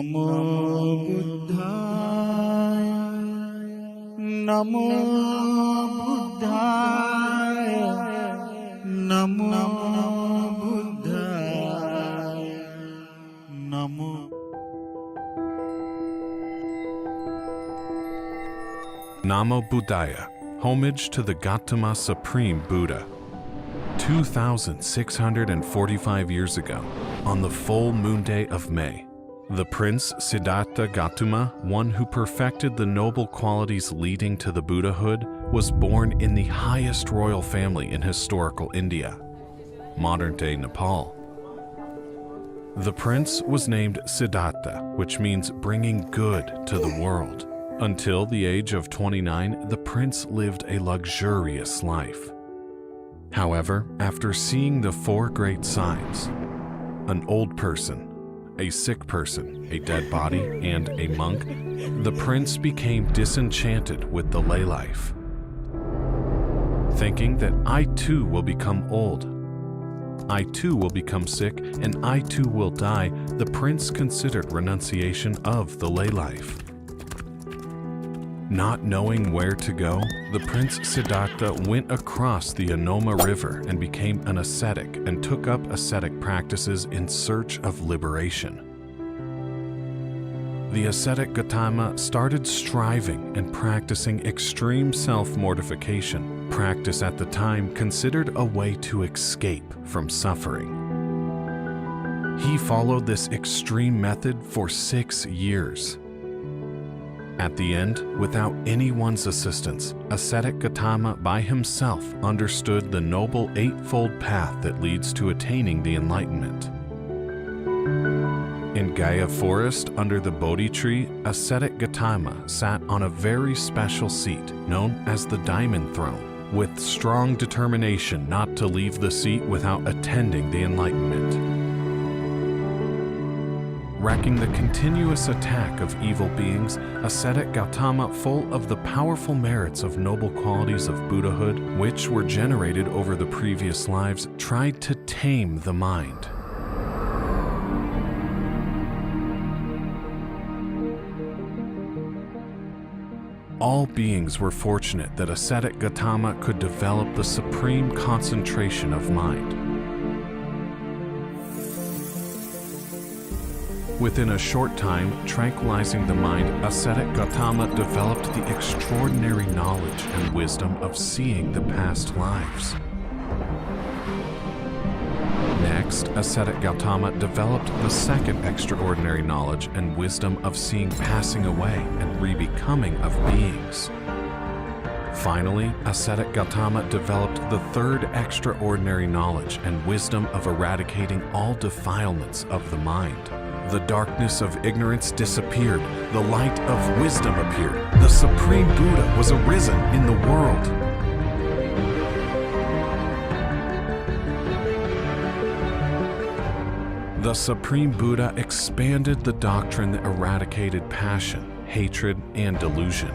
Namo Buddhaya, Namo Buddhaya, Namo Buddhaya, Namo. Namo Buddhaya, homage to the Gautama Supreme Buddha. 2,645 years ago, on the full moon day of May, the Prince Siddhartha Gautama, one who perfected the noble qualities leading to the Buddhahood, was born in the highest royal family in historical India, modern-day Nepal. The prince was named Siddhartha, which means bringing good to the world. Until the age of 29, the prince lived a luxurious life. However, after seeing the four great signs, an old person, a sick person, a dead body, and a monk, the prince became disenchanted with the lay life. Thinking that I too will become old, I too will become sick, and I too will die, the prince considered renunciation of the lay life. Not knowing where to go, the Prince Siddhartha went across the Anoma River and became an ascetic and took up ascetic practices in search of liberation. The ascetic Gautama started striving and practicing extreme self-mortification, practice at the time considered a way to escape from suffering. He followed this extreme method for 6 years. At the end, without anyone's assistance, ascetic Gautama by himself understood the noble eightfold path that leads to attaining the Enlightenment. In Gaya forest under the Bodhi tree, ascetic Gautama sat on a very special seat known as the Diamond Throne, with strong determination not to leave the seat without attending the Enlightenment. Wrecking the continuous attack of evil beings, ascetic Gautama, full of the powerful merits of noble qualities of Buddhahood, which were generated over the previous lives, tried to tame the mind. All beings were fortunate that ascetic Gautama could develop the supreme concentration of mind. Within a short time, tranquilizing the mind, ascetic Gautama developed the extraordinary knowledge and wisdom of seeing the past lives. Next, ascetic Gautama developed the second extraordinary knowledge and wisdom of seeing passing away and re-becoming of beings. Finally, ascetic Gautama developed the third extraordinary knowledge and wisdom of eradicating all defilements of the mind. The darkness of ignorance disappeared, the light of wisdom appeared. The Supreme Buddha was arisen in the world. The Supreme Buddha expanded the doctrine that eradicated passion, hatred, and delusion.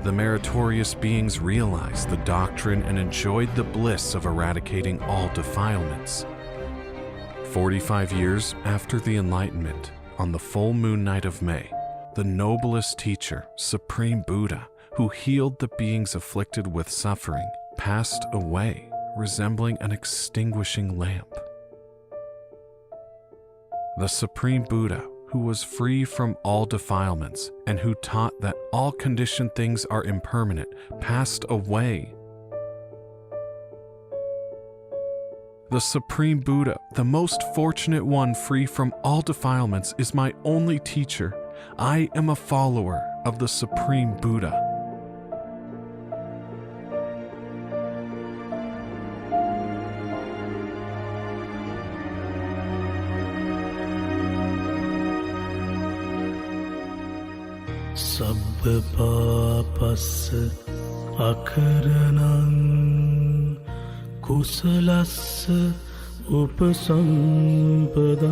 The meritorious beings realized the doctrine and enjoyed the bliss of eradicating all defilements. 45 years after the Enlightenment, on the full moon night of May, the noblest teacher, Supreme Buddha, who healed the beings afflicted with suffering, passed away, resembling an extinguishing lamp. The Supreme Buddha, who was free from all defilements and who taught that all conditioned things are impermanent, passed away. The Supreme Buddha, the most fortunate one free from all defilements, is my only teacher. I am a follower of the Supreme Buddha. Sabba papassa akaranam kusalassa upasampada.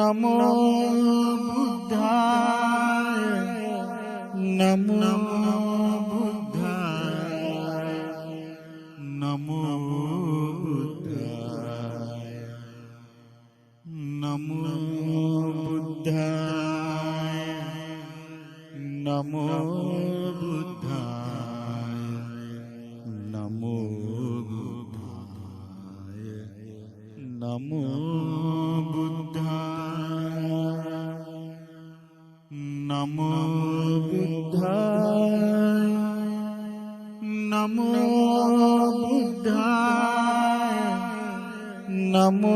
Namo Buddhaya, Namo Buddhaya, Namo Buddhaya, Namo Buddhaya, Namo Buddhaya, Namo Buddhaya, Namo Buddhaya, Namo Buddhaya, Namo Buddhaya, Namo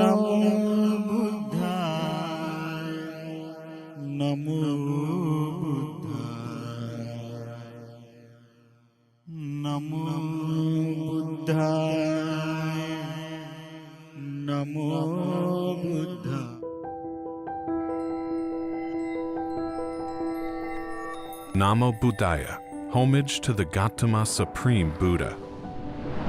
Buddhaya, Namo Namo Buddhaya, Namo Buddha. Namo Buddhaya, homage to the Gautama Supreme Buddha.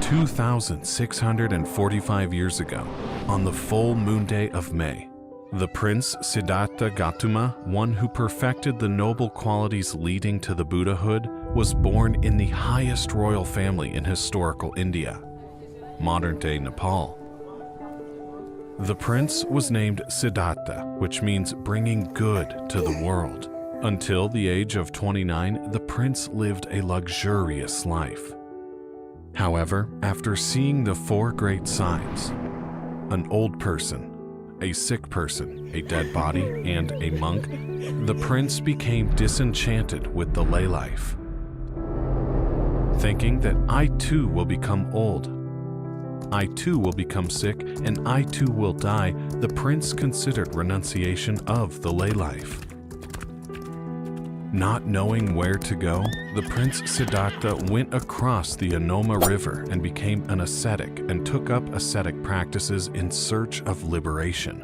2,645 years ago, on the full moon day of May, the Prince Siddhartha Gautama, one who perfected the noble qualities leading to the Buddhahood, was born in the highest royal family in historical India, modern-day Nepal. The prince was named Siddhartha, which means bringing good to the world. Until the age of 29, the prince lived a luxurious life. However, after seeing the four great signs, an old person, a sick person, a dead body, and a monk, the prince became disenchanted with the lay life. Thinking that I too will become old, I too will become sick, and I too will die, the prince considered renunciation of the lay life. Not knowing where to go, the Prince Siddhartha went across the Anoma River and became an ascetic and took up ascetic practices in search of liberation.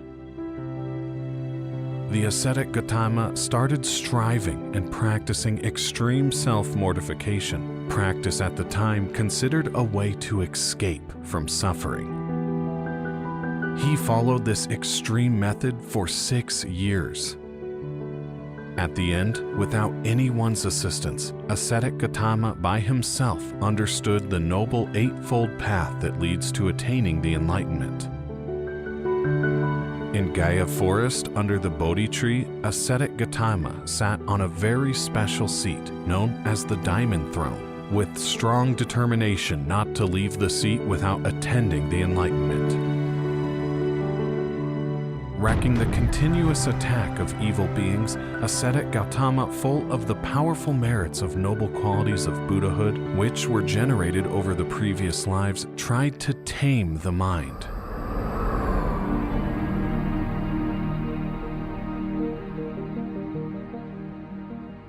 The ascetic Gautama started striving and practicing extreme self-mortification, practice at the time considered a way to escape from suffering. He followed this extreme method for 6 years. At the end, without anyone's assistance, ascetic Gautama by himself understood the noble eightfold path that leads to attaining the Enlightenment. In Gaya forest under the Bodhi tree, ascetic Gautama sat on a very special seat known as the Diamond Throne, with strong determination not to leave the seat without attending the Enlightenment. Wrecking the continuous attack of evil beings, ascetic Gautama, full of the powerful merits of noble qualities of Buddhahood, which were generated over the previous lives, tried to tame the mind.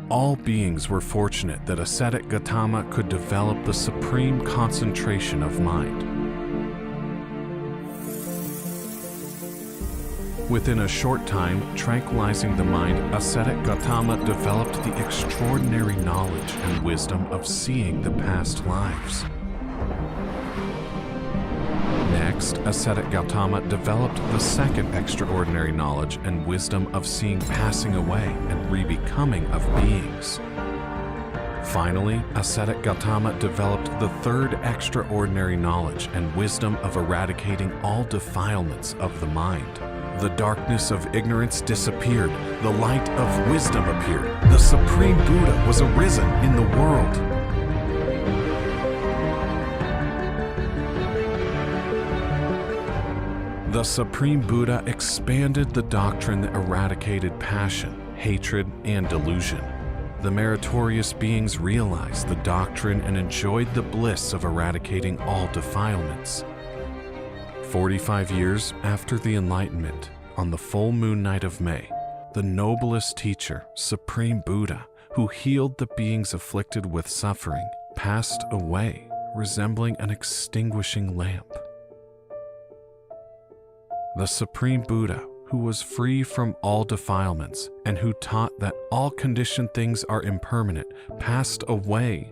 All beings were fortunate that ascetic Gautama could develop the supreme concentration of mind. Within a short time, tranquilizing the mind, ascetic Gautama developed the extraordinary knowledge and wisdom of seeing the past lives. Next, ascetic Gautama developed the second extraordinary knowledge and wisdom of seeing passing away and rebecoming of beings. Finally, ascetic Gautama developed the third extraordinary knowledge and wisdom of eradicating all defilements of the mind. The darkness of ignorance disappeared, the light of wisdom appeared. The Supreme Buddha was arisen in the world. The Supreme Buddha expanded the doctrine that eradicated passion, hatred, and delusion. The meritorious beings realized the doctrine and enjoyed the bliss of eradicating all defilements. 45 years after the Enlightenment, on the full moon night of May, the noblest teacher, Supreme Buddha, who healed the beings afflicted with suffering, passed away, resembling an extinguishing lamp. The Supreme Buddha, who was free from all defilements and who taught that all conditioned things are impermanent, passed away.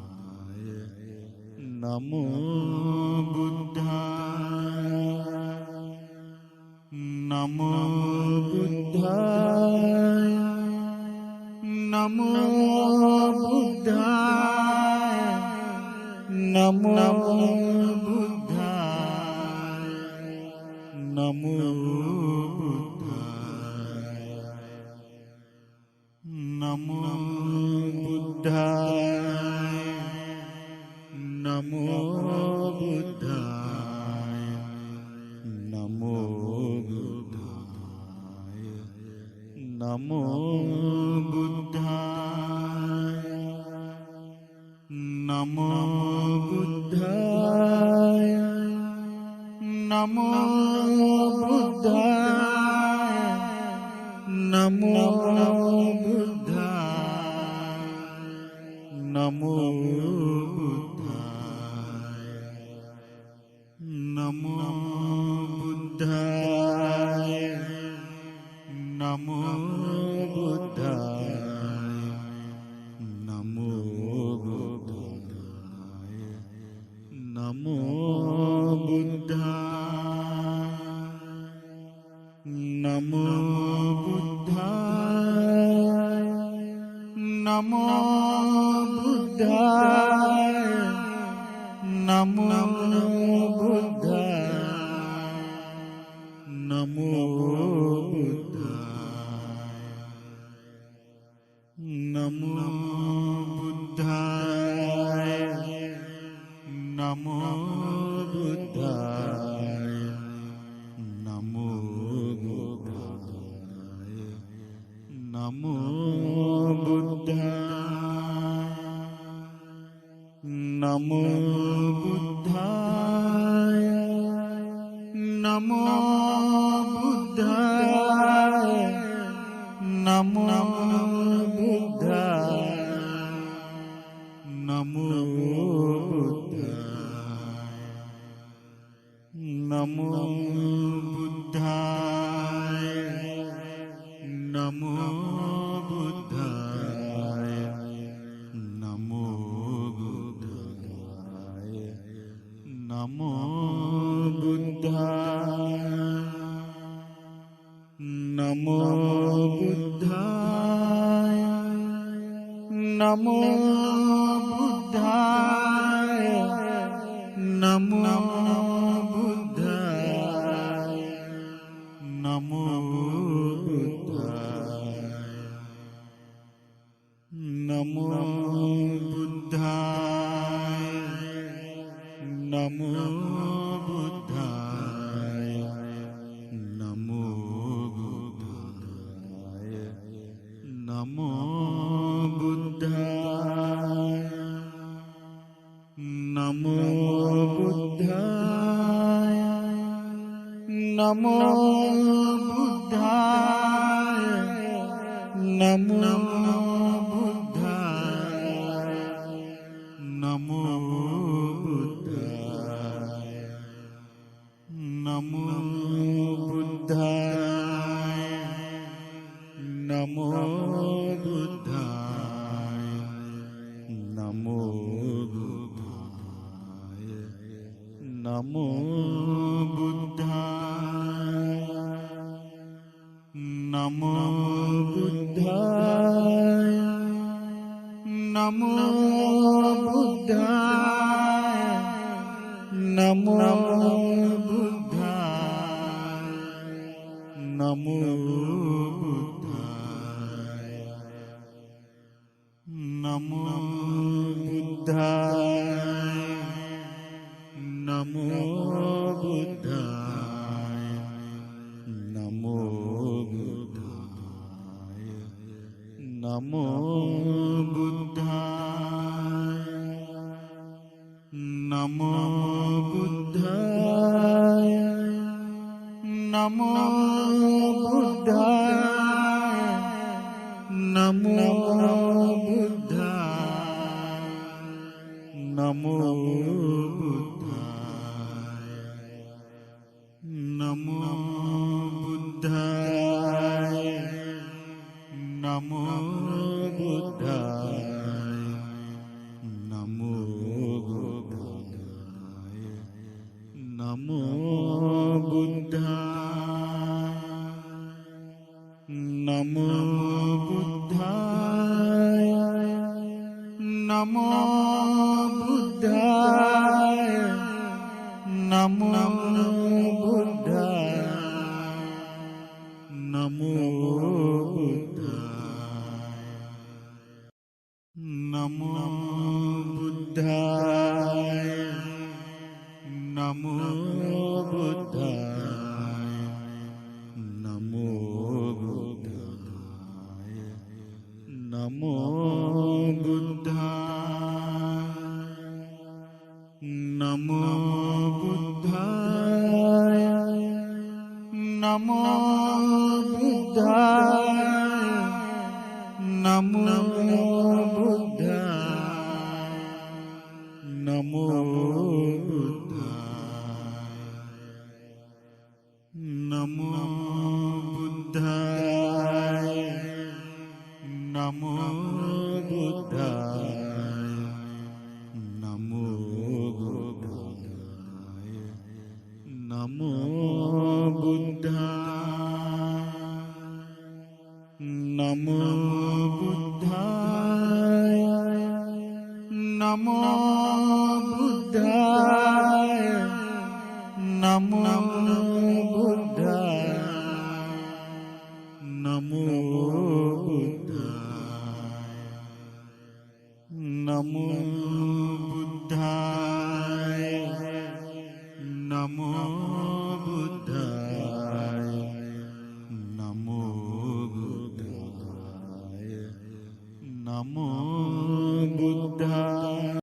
Namo Buddhaya, Namo Buddhaya, Namo Buddhaya, Namo Buddhaya, Namo Buddhaya, Namo Buddhaya, Namo Buddhaya, Namo Buddhaya, Namo Buddhaya, Namo Buddhaya, Namo Buddhaya, Namo Buddhaya, Namo Namo Buddhaya, Namo Buddhaya, Namo Buddhaya, Namo Buddhaya, Namo Buddhaya, Namo Buddhaya, Namo Buddhaya, Namo Buddhaya, Namo Buddhaya, Namo Buddhaya, Namo Buddhaya, Namo Buddhaya, Namo Buddhaya, Namo Buddhaya, Namo Buddhaya, Namo Buddhaya, Namo Buddhaya, Namo Buddhaya. Namo Buddhaya. Namo Buddhaya. Namo Buddhaya. Namo Buddhaya. Namo Buddhaya. Namo Buddhaya. Namo Buddhaya. Namo Buddhaya. Namo Buddhaya. Namo Buddhaya. Namo Buddhaya. Namo Namo Buddhaya. Namo Buddhaya. Namo Buddhaya. Namo Buddhaya. Namo Buddhaya. Namo Buddhaya. Namo Buddhaya. Namo Buddhaya. Namo Buddhaya. Namo Buddhaya. Namo Buddhaya. Namo Buddhaya.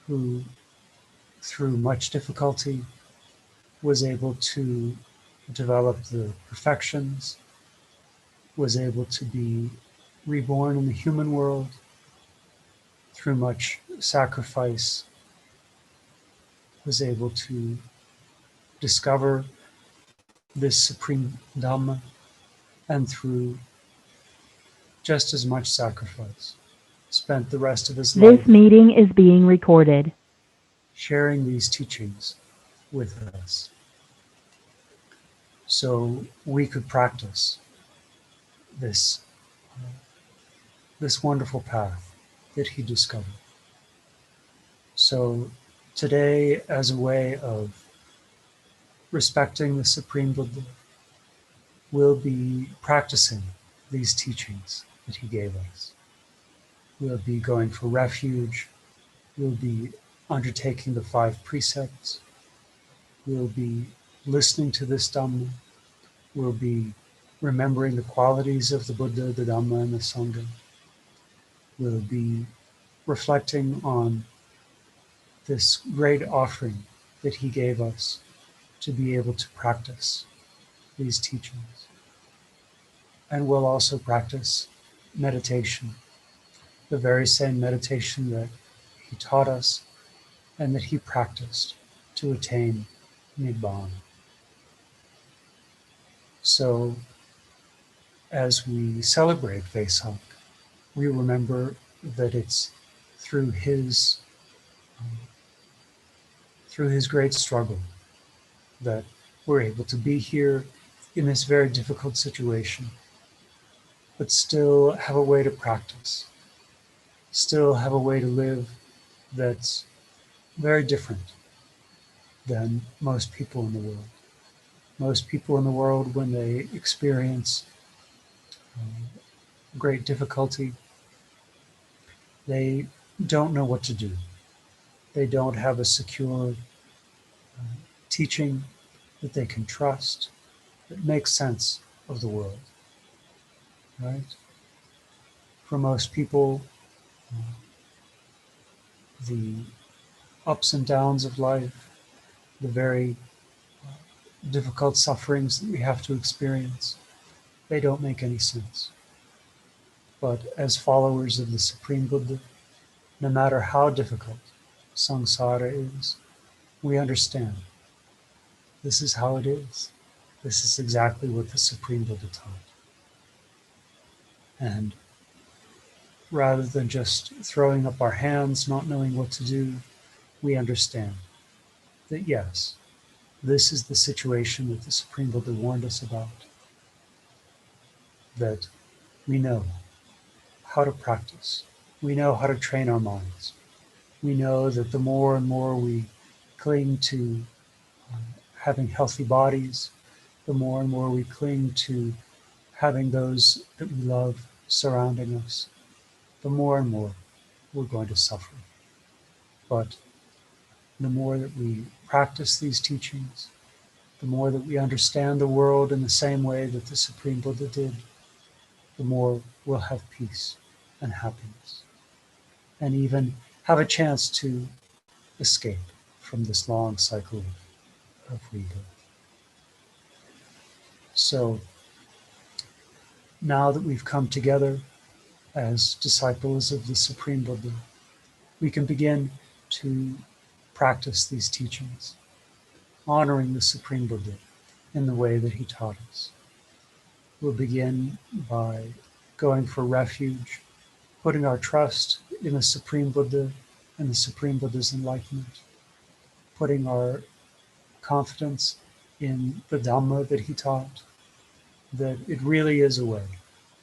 Who, through much difficulty, was able to develop the perfections, was able to be reborn in the human world through much sacrifice, was able to discover this supreme Dhamma, and through just as much sacrifice, spent the rest of his This life meeting is being recorded. sharing these teachings with us so we could practice this this wonderful path that he discovered. So today, as a way of respecting the Supreme Buddha, we'll be practicing these teachings that he gave us. We'll be going for refuge. We'll be undertaking the 5 precepts. We'll be listening to this Dhamma. We'll be remembering the qualities of the Buddha, the Dhamma, and the Sangha. We'll be reflecting on this great offering that he gave us to be able to practice these teachings. And we'll also practice meditation, the very same meditation that he taught us and that he practiced to attain Nibbana. So as we celebrate Vesak, we remember that it's through his great struggle that we're able to be here in this very difficult situation, but still have a way to practice, still have a way to live that's very different than most people in the world. Most people in the world, when they experience great difficulty, they don't know what to do. They don't have a secure teaching that they can trust, that makes sense of the world, right? For most people, the ups and downs of life, the very difficult sufferings that we have to experience, they don't make any sense. But as followers of the Supreme Buddha, no matter how difficult samsara is, we understand this is how it is. This is exactly what the Supreme Buddha taught. And rather than just throwing up our hands, not knowing what to do, we understand that yes, this is the situation that the Supreme Buddha warned us about. That we know how to practice. We know how to train our minds. We know that the more and more we cling to having healthy bodies, the more and more we cling to having those that we love surrounding us, the more and more we're going to suffer. But the more that we practice these teachings, the more that we understand the world in the same way that the Supreme Buddha did, the more we'll have peace and happiness, and even have a chance to escape from this long cycle of rebirth. So now that we've come together as disciples of the Supreme Buddha, we can begin to practice these teachings, honoring the Supreme Buddha in the way that he taught us. We'll begin by going for refuge, putting our trust in the Supreme Buddha and the Supreme Buddha's enlightenment, putting our confidence in the Dhamma that he taught, that it really is a way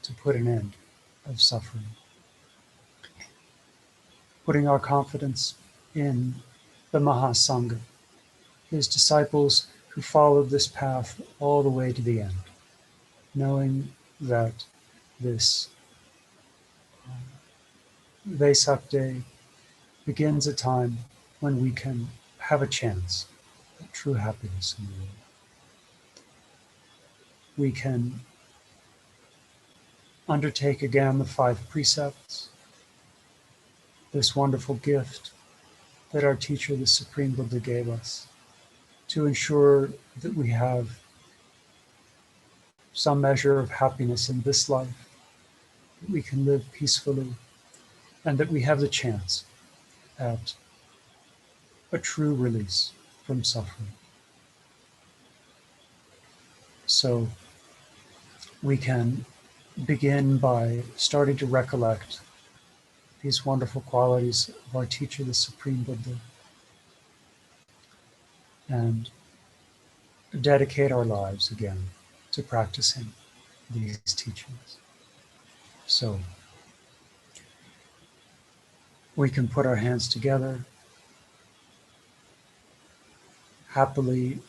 to put an end of suffering. Putting our confidence in the Maha Sangha, his disciples who followed this path all the way to the end, knowing that this Vesak Day begins a time when we can have a chance at true happiness in the world. We can undertake again the 5 precepts, this wonderful gift that our teacher, the Supreme Buddha, gave us to ensure that we have some measure of happiness in this life, that we can live peacefully, and that we have the chance at a true release from suffering. So we can begin by starting to recollect these wonderful qualities of our teacher, the Supreme Buddha, and dedicate our lives again to practicing these teachings. So we can put our hands together, happily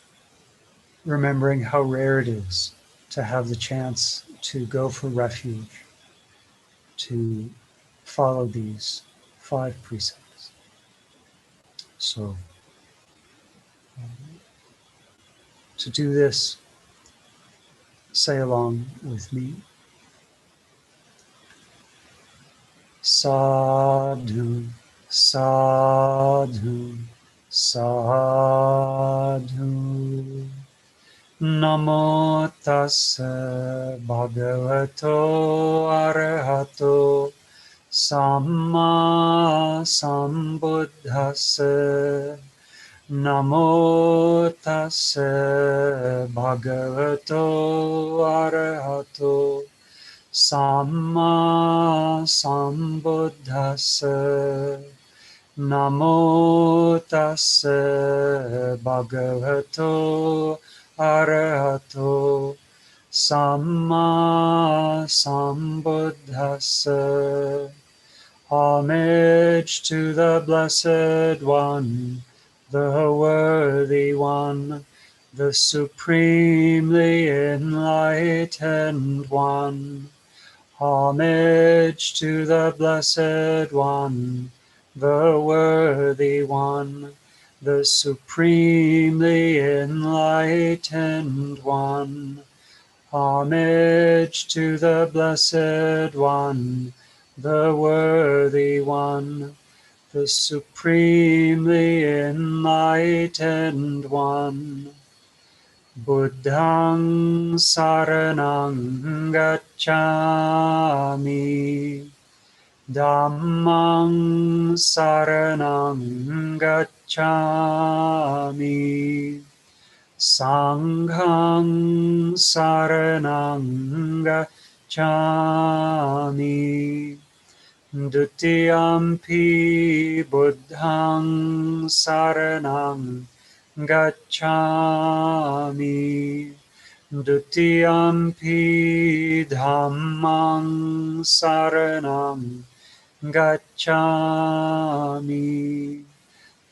remembering how rare it is to have the chance to go for refuge, to follow these 5 precepts. So, to do this, say along with me. Sadhu, sadhu, sadhu. Namo tassa bhagavato arahato samma sambuddhassa. Namo tassa bhagavato arahato samma sambuddhassa. Namo tassa bhagavato arahato samma sambuddhassa. Homage to the Blessed One, the Worthy One, the Supremely Enlightened One. Homage to the Blessed One, the Worthy One, the Supremely Enlightened One. Homage to the Blessed One, the Worthy One, the Supremely Enlightened One. Buddhang saranang gacchami. Dhammang saranang gacchami. Sanghang saranang gacchami. Dutiyampi buddhang saranang gacchami. Dutiyampi dhammang saranang gacchami.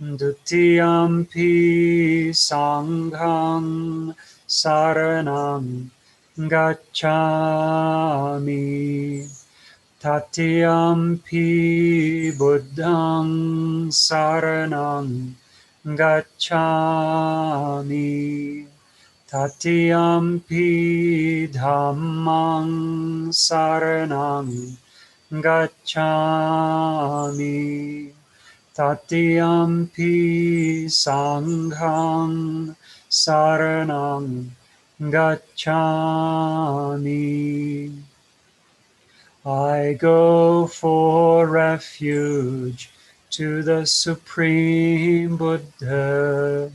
Dutiyampi sanghang saranang gacchami. Tatiyampi buddhang saranang gacchami. Tatiyampi dhammang saranang gacchami. Tatiyampi sanghang saranang gacchami. I go for refuge to the Supreme Buddha.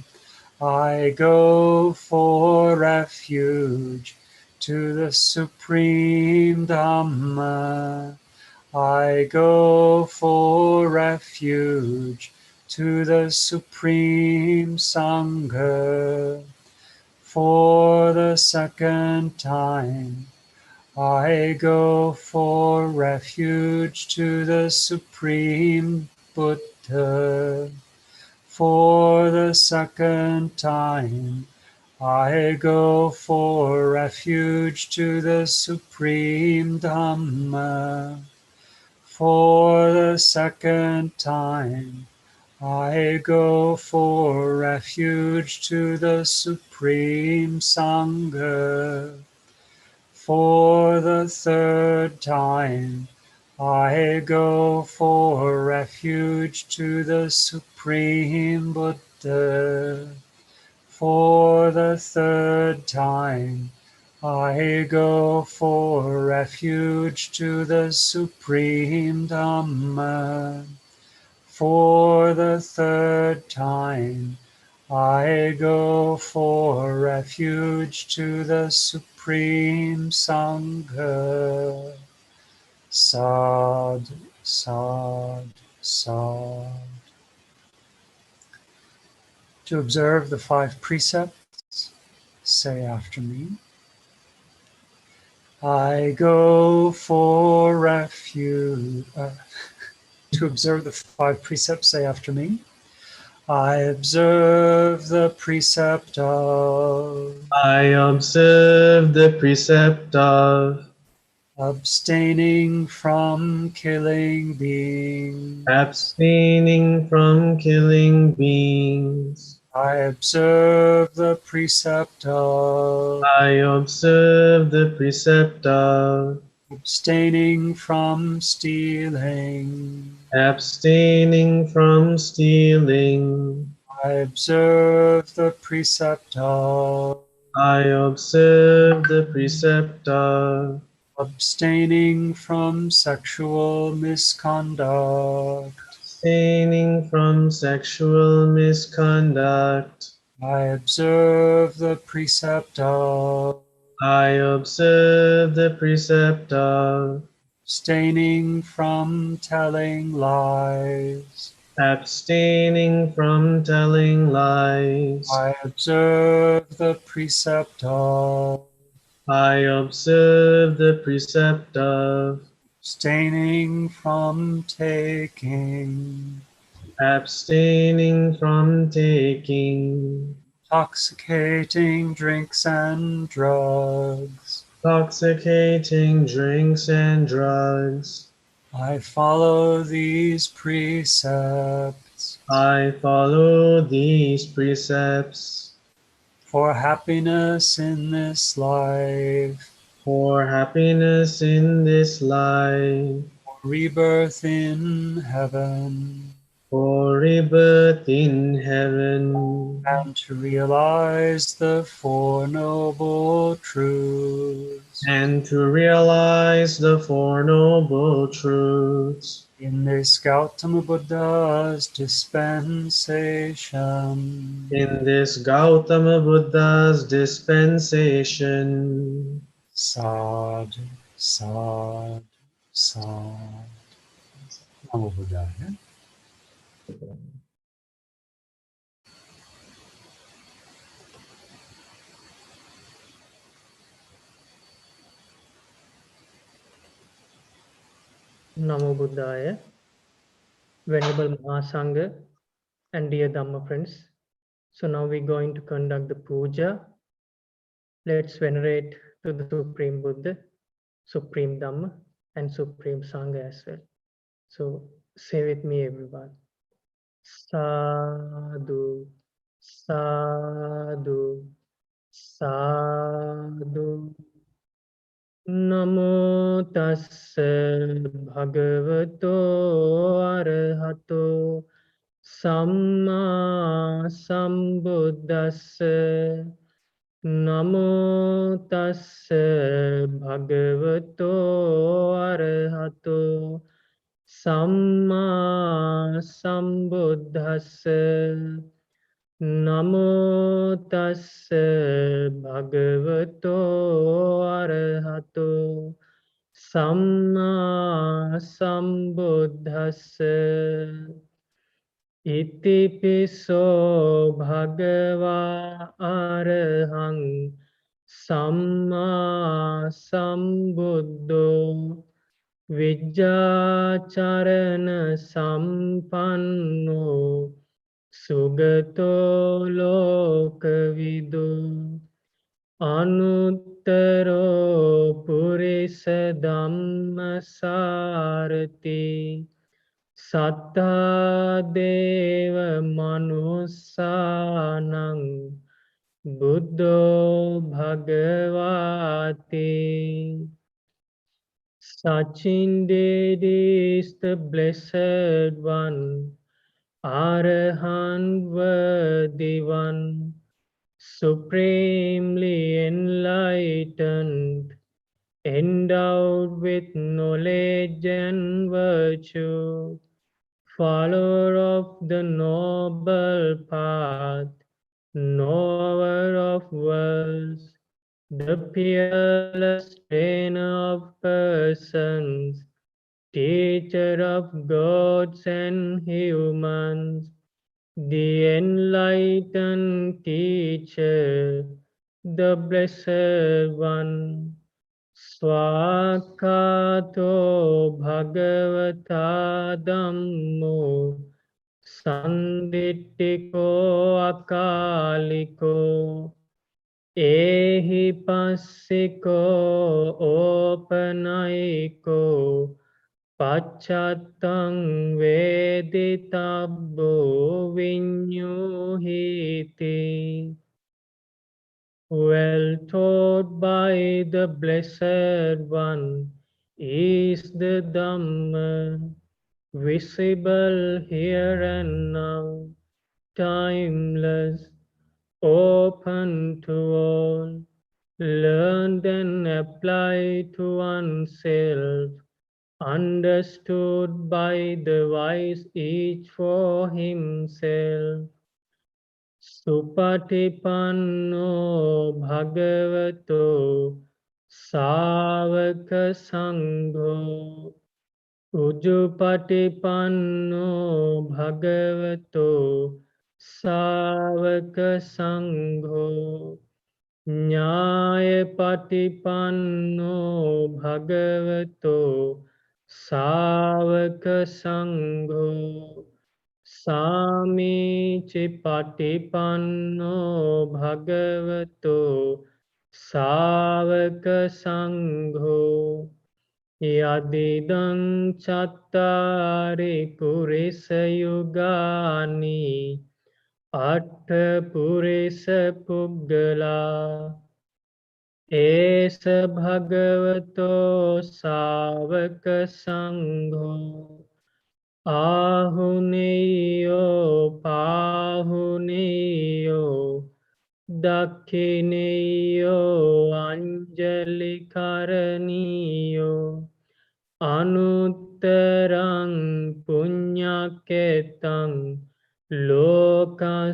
I go for refuge to the Supreme Dhamma. I go for refuge to the Supreme Sangha. For the second time, I go for refuge to the Supreme Buddha. For the second time, I go for refuge to the Supreme Dhamma. For the second time, I go for refuge to the Supreme Sangha. For the third time, I go for refuge to the Supreme Buddha. For the third time, I go for refuge to the Supreme Dhamma. For the third time, I go for refuge to the Supreme Sangha. Sad, sad, sad. To observe the 5 precepts, say after me. I go for refuge. To observe the 5 precepts, say after me. I observe the precept of I observe the precept of abstaining from killing beings. abstaining from killing beings. I observe the precept of I observe the precept of abstaining from stealing. abstaining from stealing. I observe the precept of I observe the precept of abstaining from sexual misconduct. abstaining from sexual misconduct. I observe the precept of I observe the precept of abstaining from telling lies. abstaining from telling lies. I observe the precept of I observe the precept of abstaining from taking abstaining from taking intoxicating drinks and drugs. intoxicating drinks and drugs. I follow these precepts I follow these precepts for happiness in this life, for happiness in this life, for rebirth in heaven, for rebirth in heaven, and to realize the Four Noble Truths. and to realize the Four Noble Truths. In this Gautama Buddha's dispensation, In this Gautama Buddha's dispensation. Sadhu, Sadhu, Sadhu. Namo Buddhaya. Namo Buddhaya, Venerable Maha Sangha, and dear Dhamma friends. So now we're going to conduct the puja. Let's venerate to the Supreme Buddha, Supreme Dhamma, and Supreme Sangha as well. So say with me, everyone. Sadhu, Sadhu, Sadhu. Namo tassa bhagavato arahato samma sambuddhassa. Namo tassa bhagavato arahato samma sambuddhassa. Namo tassa bhagavato arahato samma sambuddhassa. Iti piso bhagava arahang samma sambuddho vijjacharana sampanno Sugato lokavidu anuttaro purisa dhamma sarati sattha deva manussanang buddho bhagavati. Such indeed is the blessed one, Arahant worthy one, supremely enlightened, endowed with knowledge and virtue, follower of the noble path, knower of worlds, the peerless trainer of persons, teacher of gods and humans, the enlightened teacher, the blessed one, Swakato Bhagavata Dhammo Sanditiko Akaliko Ehi Passiko Opanaiko Pachatang Veditabbo Vinyuhiti. Well taught by the Blessed One is the Dhamma, visible here and now, timeless, open to all, learned and applied to oneself, understood by the wise each for himself. Supatipanno Bhagavato Savaka Sangho Ujupatipanno Bhagavato Savaka Sangho Nyayapatipanno Bhagavato Savaka Sangho Samici Patipanno Bhagavato Savaka Sangho Yadidang Chattari Purisa Yugani Atta Purisa Puggala Esa Bhagavato Savaka Sangho Ahuneyo Pahuneyo Dakhineyo Anjali Karaniyo Anuttarang Punyaketang Lokasati.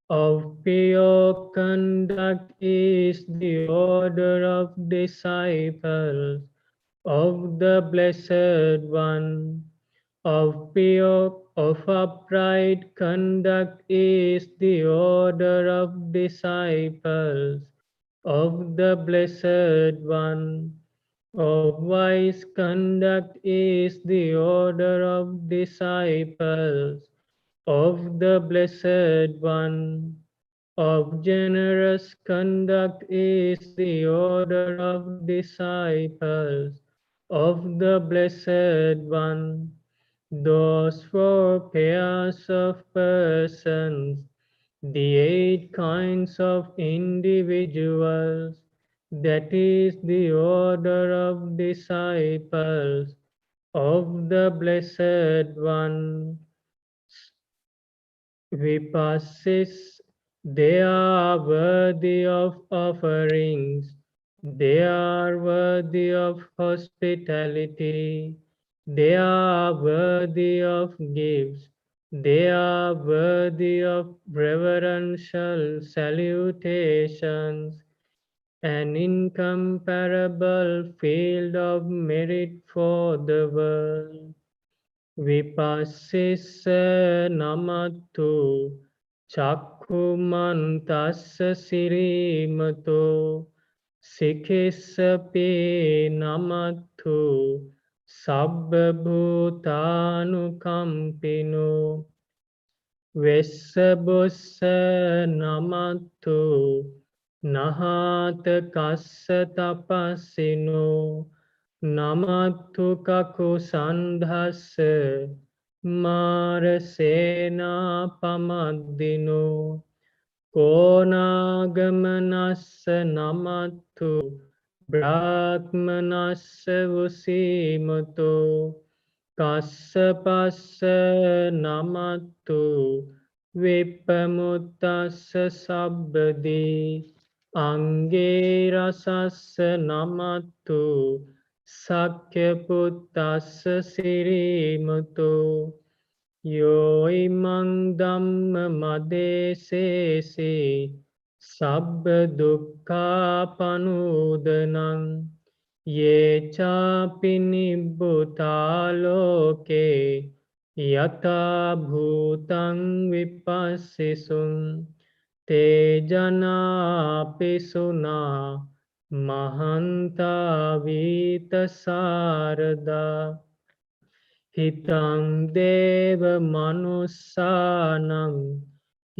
Of pure conduct is the order of disciples of the Blessed One. Of upright conduct is the order of disciples of the Blessed One. Of wise conduct is the order of disciples of the Blessed One. Of generous conduct is the order of disciples of the Blessed One. Those 4 pairs of persons, the 8 kinds of individuals, that is the order of disciples of the Blessed One. Vipassis, they are worthy of offerings, they are worthy of hospitality, they are worthy of gifts, they are worthy of reverential salutations, an incomparable field of merit for the world. Vipassisa namattu chakkhumantassa sirimato sikhissapi namattu sabbabhutanukampino vessabussa namattu nahata kassa tapassino Namattu kaku sandhassa marasena pamaddino konagamanassa namattu brahmanassa vusimato kassapassa namattu vipamuttassa sabbadi ange rasassa namattu Sakyaputtassa sirimato yo imang dhamma madesese sabba dukkha panudanang ye chapi nibbutta loke yatha bhutang vipassisum Te jana pisuna mahanta vita sarada Hitang deva manusanam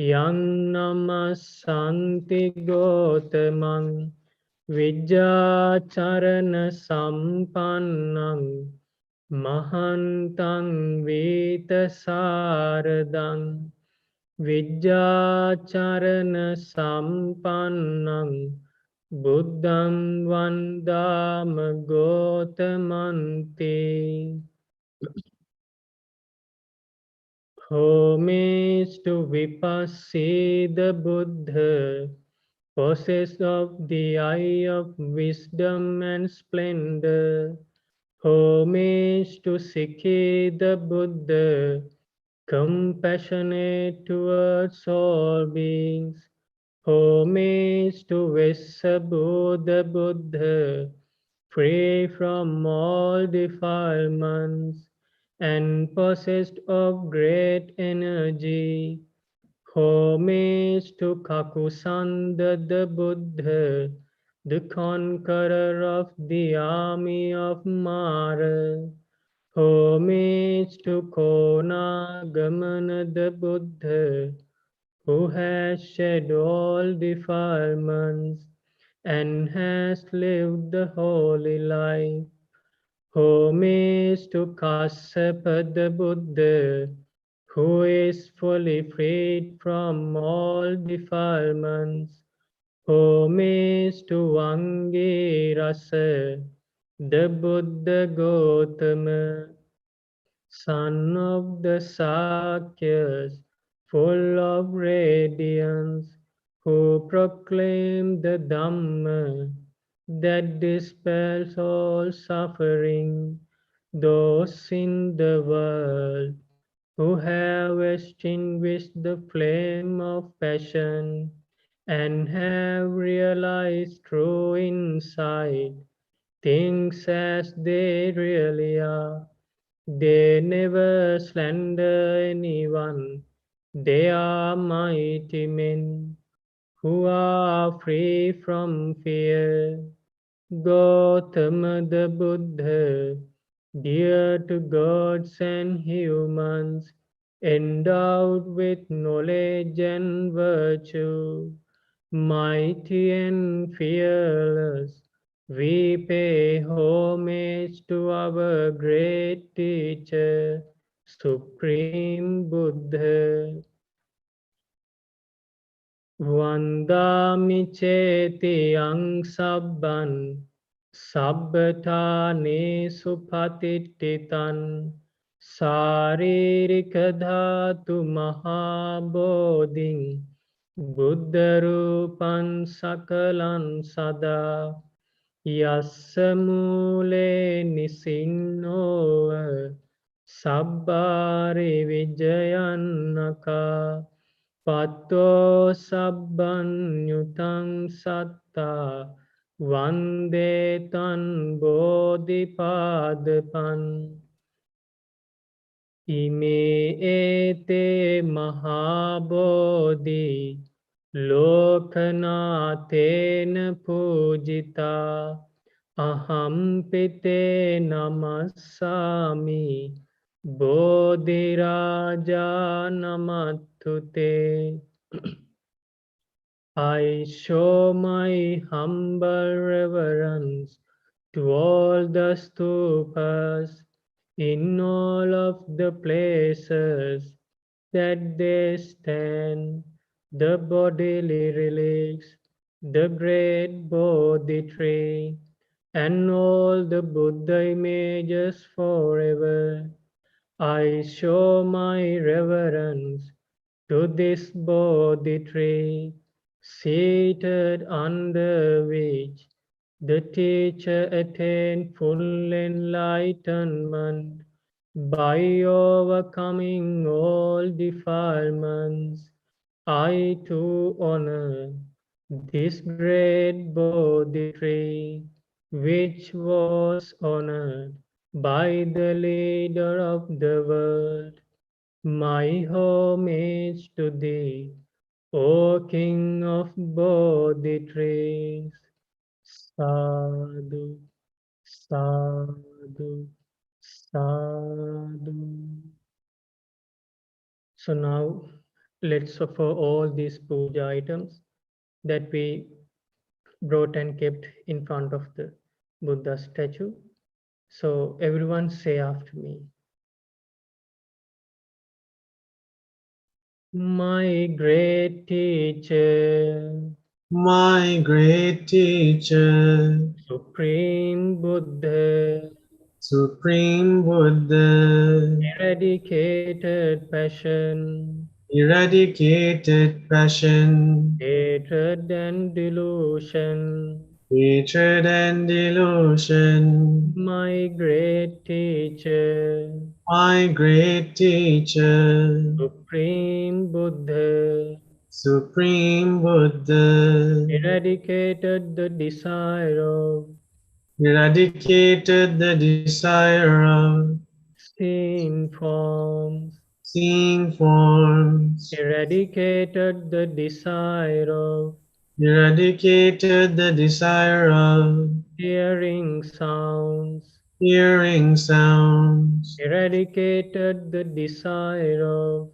yang namasanti gotamang Vijacharana sampannam mahantang vita saradang Vijacharana sampannam buddham vandama gotamanti Homage to Vipassida Buddha, possessed of the eye of wisdom and splendor. Homage to Siddhita Buddha, compassionate towards all beings. Homage to Vesak Buddha, free from all defilements and possessed of great energy. Homage to Kakusanda the Buddha, the conqueror of the army of Mara. Homage to Konagamana the Buddha, who has shed all defilements and has lived the holy life. Homage to Kassapa the Buddha, who is fully freed from all defilements. Homage to Angirasa, the Buddha Gautama, son of the Sakyas, full of radiance, who proclaimed the Dhamma that dispels all suffering. Those in the world who have extinguished the flame of passion and have realized true insight, things as they really are. They never slander anyone. They are mighty men who are free from fear. Gautama the Buddha, dear to gods and humans, endowed with knowledge and virtue, mighty and fearless, we pay homage to our great teacher, Supreme Buddha. Vandami cetiyang sabban sabbhatane supatittitan saririka dhatu mahabodhin buddha rupan sakalan sada yassa mule nisinno sabbari vijayannaka Pato sabban yutang satta vande tan bodhipadapan ime ete mahabodhi lokanathena pujita aham pite namassami bodhiraja namattute. I show my humble reverence to all the stupas in all of the places that they stand, the bodily relics, the great Bodhi tree, and all the Buddha images forever. I show my reverence to this Bodhi tree, seated under which the teacher attained full enlightenment by overcoming all defilements. I too honor this great Bodhi tree, which was honored by the leader of the world. My homage to thee, O King of Bodhi trees, sadhu, sadhu, sadhu. So now let's offer all these puja items that we brought and kept in front of the Buddha statue. So everyone say after me. My great teacher, my great teacher, Supreme Buddha, Supreme Buddha, eradicated passion, eradicated passion, hatred and delusion. hatred and delusion, My great teacher, my great teacher, Supreme Buddha, Supreme Buddha, eradicated the desire of eradicated the desire of seen forms, seeing forms, eradicated the desire of eradicated the desire of hearing sounds, hearing sounds, eradicated the desire of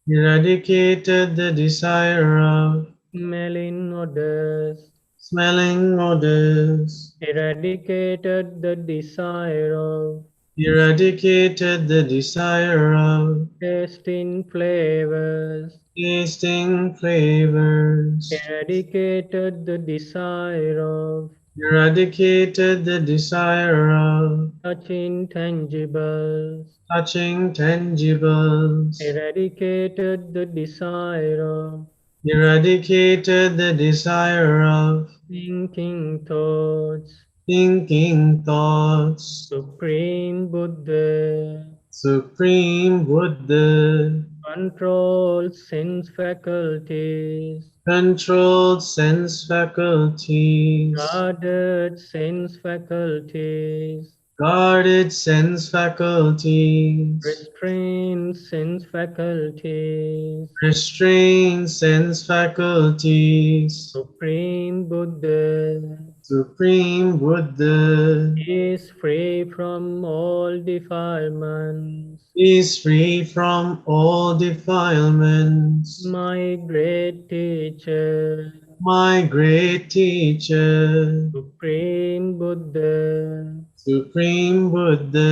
eradicated the desire of smelling odors, smelling odors, eradicated the desire of eradicated the desire of tasting flavors, tasting flavors, eradicated the desire of eradicated the desire of touching tangibles, touching tangibles, eradicated the desire of eradicated the desire of thinking thoughts. thinking thoughts. Supreme Buddha, Supreme Buddha, control sense faculties, controlled sense faculties, guarded sense faculties, guarded sense faculties, restrained sense faculties. restrained sense faculties. Supreme Buddha Supreme Buddha is free from all defilements. is free from all defilements. My great teacher, My great teacher, Supreme Buddha, Supreme Buddha,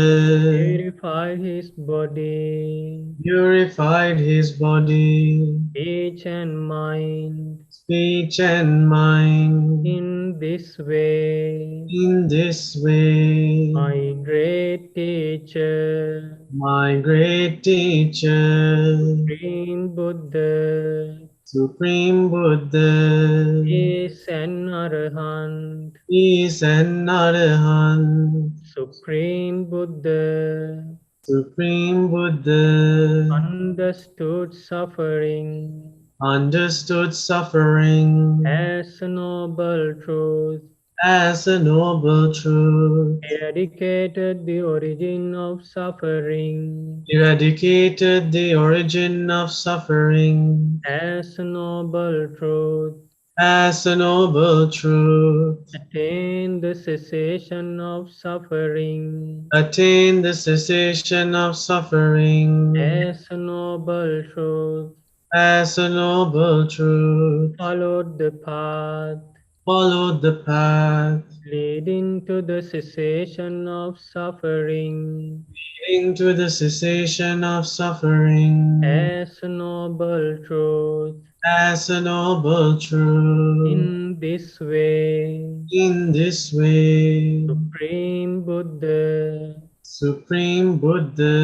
purified his body, purified his body, speech and mind. speech and mind. In this way, In this way, my great teacher, my great teacher, Supreme Buddha, Supreme Buddha, is an arahant. is an arahant. Supreme Buddha Supreme Buddha understood suffering understood suffering as a noble truth, as a noble truth, eradicated the origin of suffering eradicated the origin of suffering as a noble truth, as a noble truth, attained the cessation of suffering attain the cessation of suffering as a noble truth, as a noble truth, followed the path followed the path leading to the cessation of suffering leading to the cessation of suffering as a noble truth. as a noble truth. In this way, In this way, Supreme Buddha Supreme Buddha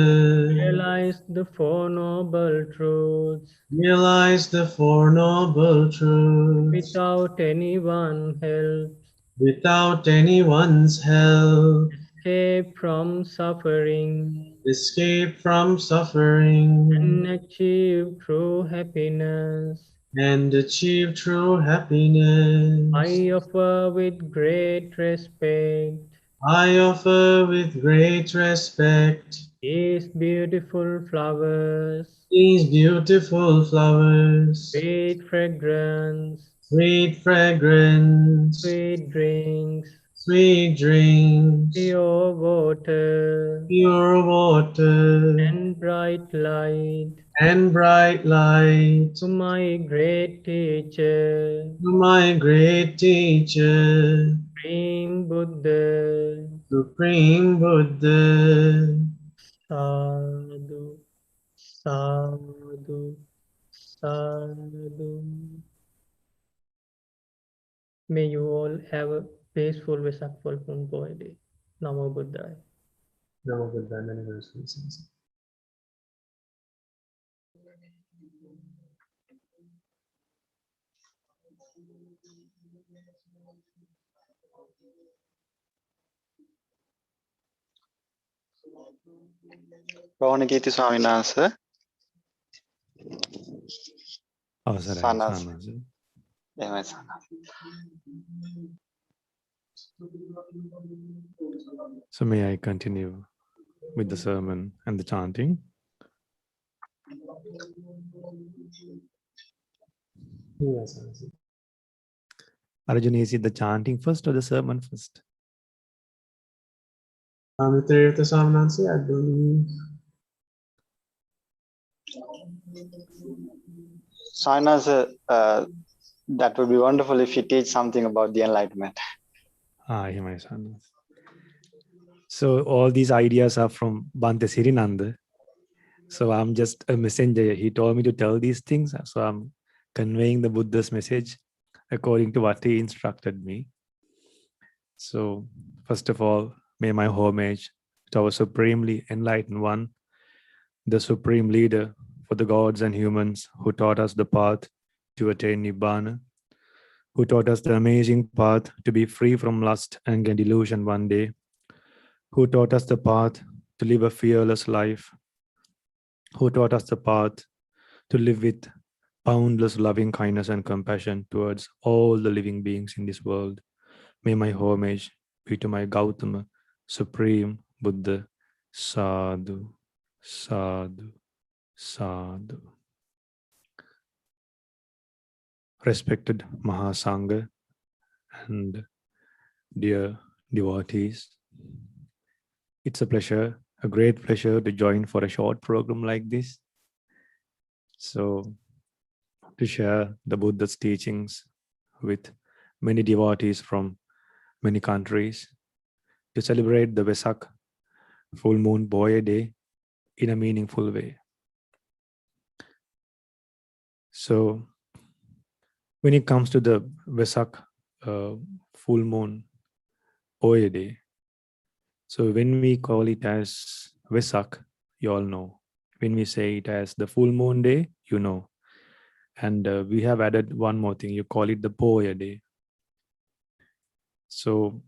realized the Four Noble Truths realized the Four Noble Truths without anyone help, without anyone's help, escape from suffering, escape from suffering, and achieve true happiness. and achieve true happiness. I offer with great respect I offer with great respect These beautiful flowers, these beautiful flowers, sweet fragrance, sweet fragrance, sweet drinks, sweet drinks, pure water, pure water, and bright light, and bright light, to my great teacher, to my great teacher, Supreme Buddha, Supreme Buddha. Sadhu, Sadhu, Sadhu. May you all have a peaceful Vesak Full Moon day. Namo Buddhaya. Namo Buddhaya, many blessings. රෝණකීති ස්වාමීන් වහන්සේ අවසරයි සනස් සානස. එහෙමයි සනස්. So may I continue with the sermon and the chanting? Yes, Arjun, is it the chanting first or the sermon first? Meritorious Monks, I believe. Sainas, that would be wonderful if you teach something about the enlightenment. Here my Sanas. So all these ideas are from Bhante Sirinanda. So I'm just a messenger. He told me to tell these things. So I'm conveying the Buddha's message according to what he instructed me. So first of all, may my homage to our supremely enlightened one, the supreme leader for the gods and humans, who taught us the path to attain Nibbana, who taught us the amazing path to be free from lust, anger, and delusion one day, who taught us the path to live a fearless life, who taught us the path to live with boundless loving kindness and compassion towards all the living beings in this world. May my homage be to my Gautama, Supreme Buddha. Sadhu, Sadhu, Sadhu. Respected Maha Sangha and dear devotees, it's a pleasure, a great pleasure to join for a short program like this. So, to share the Buddha's teachings with many devotees from many countries, to celebrate the Vesak Full Moon Boy Day in a meaningful way. So, when it comes to the Vesak Full Moon Boy Day, so when we call it as Vesak, you all know. When we say it as the full moon day, you know. And we have added one more thing, you call it the Poya Day. So,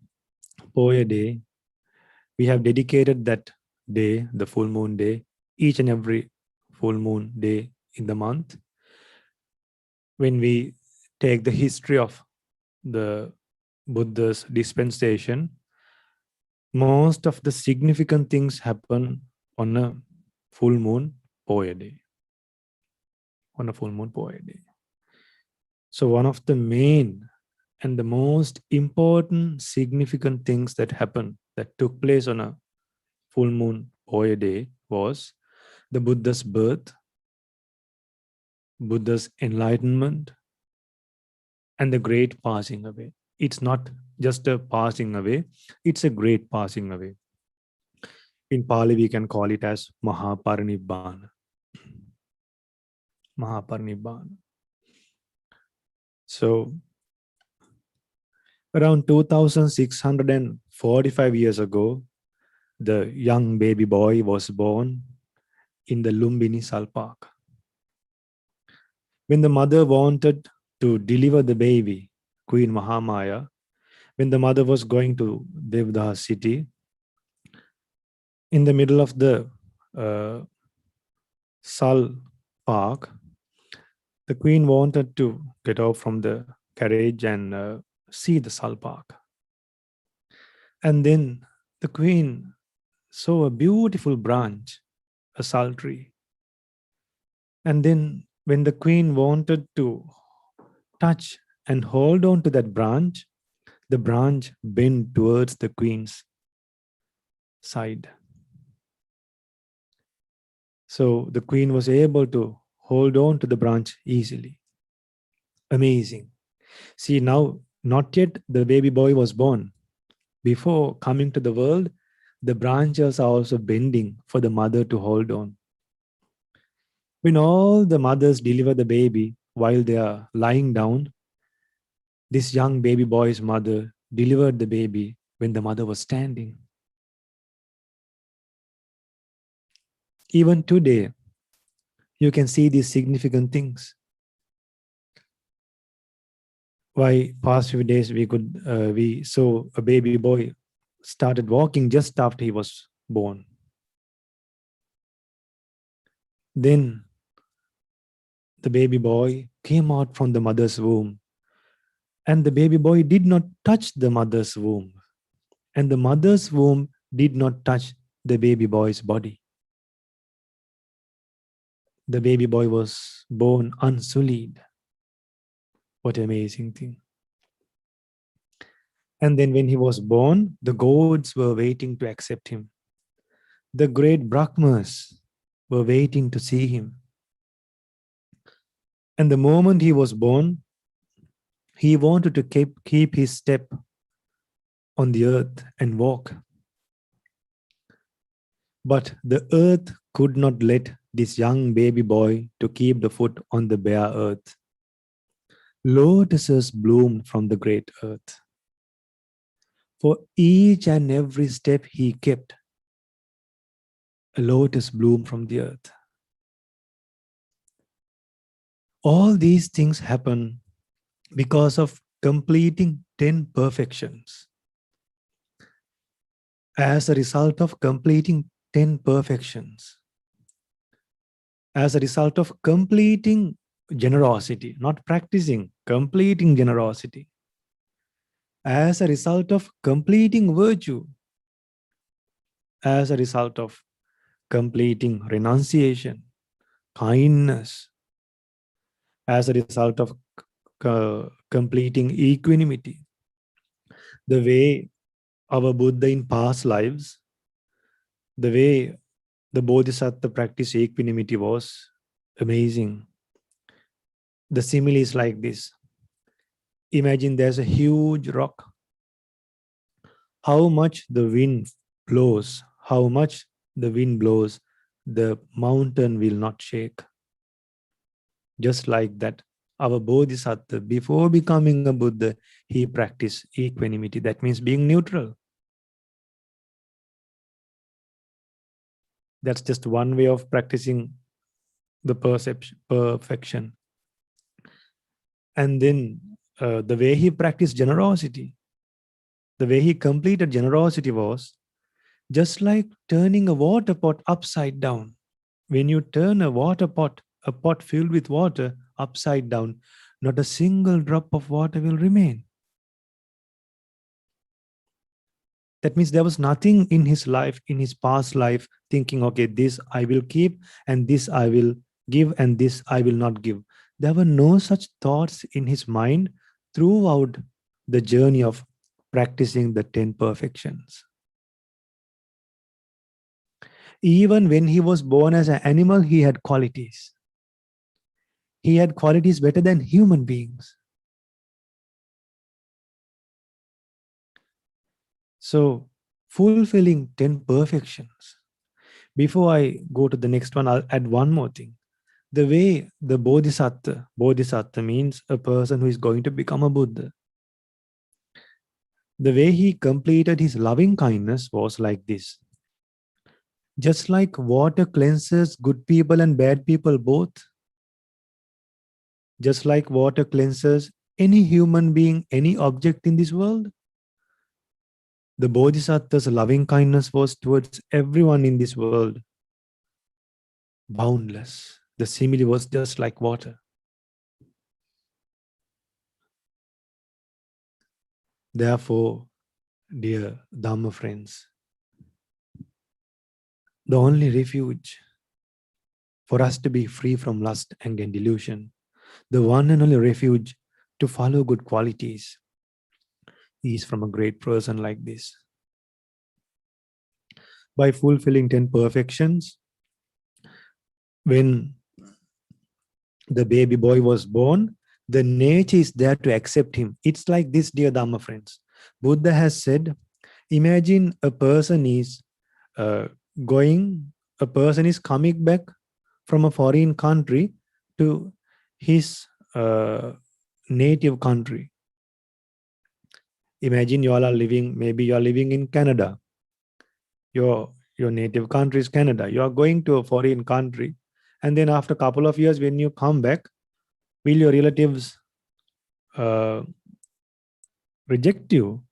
Poya Day, we have dedicated that day, the full moon day, each and every full moon day in the month. When we take the history of the Buddha's dispensation, most of the significant things happen on a full moon Poya Day. On a full moon Poya Day. So one of the main and the most important significant things that happened, that took place on a full moon Poya Day, was the Buddha's birth, Buddha's enlightenment, and the great passing away. It's not just a passing away, it's a great passing away. In Pali, we can call it as Mahaparinibbana. Mahaparinibbana. So, around 2645 years ago, the young baby boy was born in the Lumbini Salpak. When the mother wanted to deliver the baby, Queen Mahamaya, when the mother was going to Devdaha city, in the middle of the Sal Park, the queen wanted to get off from the carriage and see the Sal Park. And then the queen saw a beautiful branch, a sal tree. And then when the queen wanted to touch and hold on to that branch, the branch bent towards the queen's side. So the queen was able to hold on to the branch easily. Amazing. See, now, not yet the baby boy was born. Before coming to the world, the branches are also bending for the mother to hold on. When all the mothers deliver the baby while they are lying down, this young baby boy's mother delivered the baby when the mother was standing. Even today, you can see these significant things. Why past few days we saw a baby boy started walking just after he was born. Then the baby boy came out from the mother's womb, and the baby boy did not touch the mother's womb, and the mother's womb did not touch the baby boy's body. The baby boy was born unsullied. What an amazing thing. And then when he was born, the gods were waiting to accept him. The great Brahmas were waiting to see him. And the moment he was born, he wanted to keep his step on the earth and walk. But the earth could not let this young baby boy to keep the foot on the bare earth. Lotuses bloomed from the great earth. For each and every step he kept, a lotus bloomed from the earth. All these things happen because of completing 10 perfections. As a result of completing 10 perfections, as a result of completing generosity, not practicing, completing generosity, as a result of completing virtue, as a result of completing renunciation, kindness, as a result of completing equanimity, the way our Buddha in past lives, the way the Bodhisattva practiced equanimity was amazing. The simile is like this. Imagine there's a huge rock. How much the wind blows, the mountain will not shake. Just like that, our Bodhisattva, before becoming a Buddha, he practiced equanimity. That means being neutral. That's just one way of practicing the perfection. And then the way he practiced generosity, the way he completed generosity was just like turning a water pot upside down. When you turn a pot filled with water upside down, not a single drop of water will remain. That means there was nothing in his life, in his past life, thinking, okay, this I will keep, and this I will give, and this I will not give. There were no such thoughts in his mind throughout the journey of practicing the 10 perfections. Even when he was born as an animal, he had qualities. He had qualities better than human beings. So, fulfilling 10 perfections. Before I go to the next one, I'll add one more thing. The way the Bodhisattva means a person who is going to become a Buddha. The way he completed his loving kindness was like this. Just like water cleanses good people and bad people both, just like water cleanses any human being, any object in this world, the Bodhisattva's loving kindness was towards everyone in this world boundless. The simile was just like water. Therefore, dear Dhamma friends, the only refuge for us to be free from lust, anger, and delusion, the one and only refuge to follow good qualities, is from a great person like this. By fulfilling 10 perfections, when the baby boy was born, the nature is there to accept him. It's like this, dear Dhamma friends. Buddha has said, imagine a person is coming back from a foreign country to his native country. Imagine you all are living, maybe you are living in Canada. Your native country is Canada. You are going to a foreign country. And then after a couple of years, when you come back, will your relatives reject you?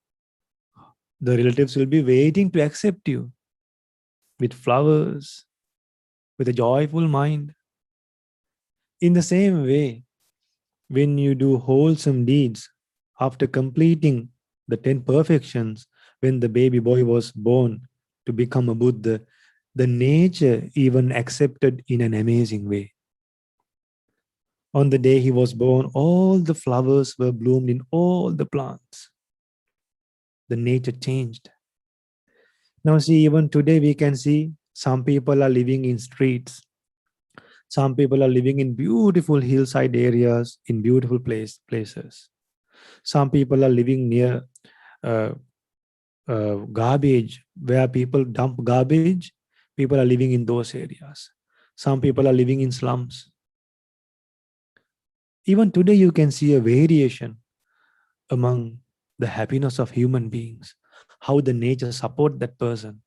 The relatives will be waiting to accept you with flowers, with a joyful mind. In the same way, when you do wholesome deeds, after completing the 10 perfections, when the baby boy was born to become a Buddha, the nature even accepted in an amazing way. On the day he was born, all the flowers were bloomed in all the plants. The nature changed. Now see, even today we can see some people are living in streets. Some people are living in beautiful hillside areas, in beautiful places. Some people are living near garbage, where people dump garbage. People are living in those areas. Some people are living in slums. Even today you can see a variation among the happiness of human beings, how the nature support that person.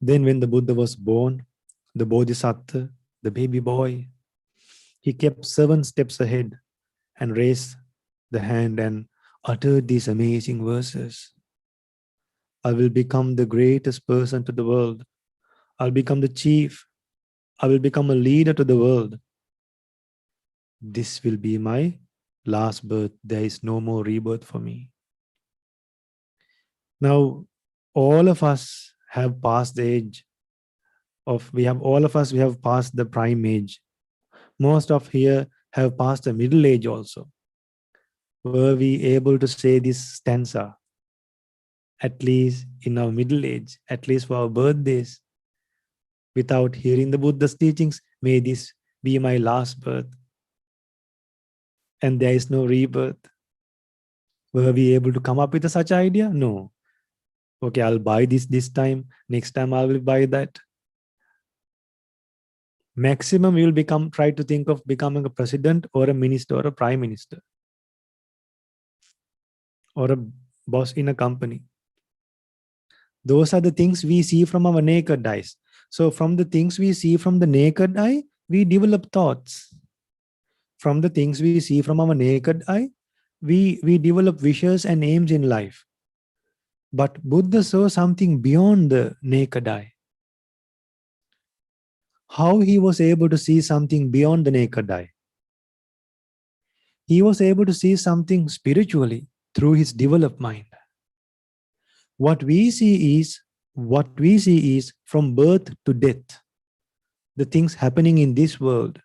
Then when the Buddha was born, the Bodhisattva, the baby boy, he kept 7 steps ahead and raised the hand and uttered these amazing verses. I will become the greatest person to the world. I'll become the chief. I will become a leader to the world. This will be my last birth. There is no more rebirth for me. Now, all of us have passed the age of, we have passed the prime age. Most of here have passed the middle age also. Were we able to say this stanza, at least in our middle age, at least for our birthdays, without hearing the Buddha's teachings, may this be my last birth, and there is no rebirth? Were we able to come up with such idea? No. Okay, I'll buy this time, next time I will buy that. Maximum we will try to think of becoming a president or a minister or a prime minister or a boss in a company. Those are the things we see from our naked eyes. So from the things we see from the naked eye, we develop thoughts. From the things we see from our naked eye, we develop wishes and aims in life. But Buddha saw something beyond the naked eye. How he was able to see something beyond the naked eye? He was able to see something spiritually through his developed mind. What we see is from birth to death, the things happening in this world.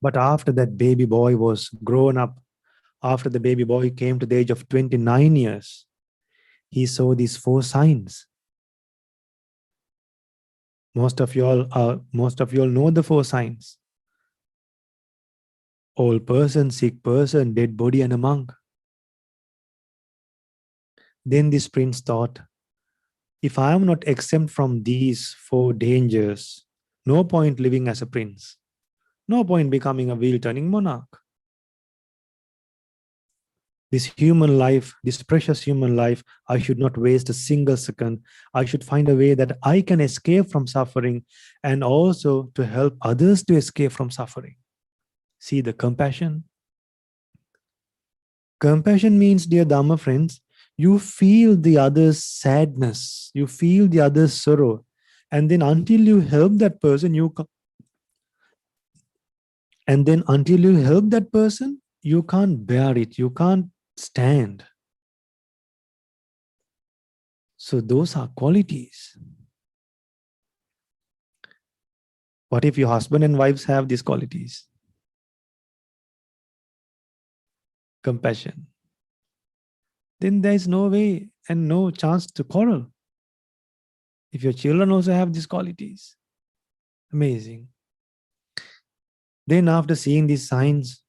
But after that baby boy was grown up, after the baby boy came to the age of 29 years, he saw these 4 signs. Most of you all know the 4 signs. Old person, sick person, dead body, and a monk. Then this prince thought, if I am not exempt from these 4 dangers, no point living as a prince. No point becoming a wheel-turning monarch. This human life, this precious human life, I should not waste a single second. I should find a way that I can escape from suffering and also to help others to escape from suffering. See the compassion. Compassion means, dear Dhamma friends, you feel the other's sadness, you feel the other's sorrow, and then until you help that person, you can't bear it, you can't stand. So those are qualities. What if your husband and wives have these qualities? Compassion. Then there is no way and no chance to quarrel. If your children also have these qualities, amazing. Then after seeing these signs,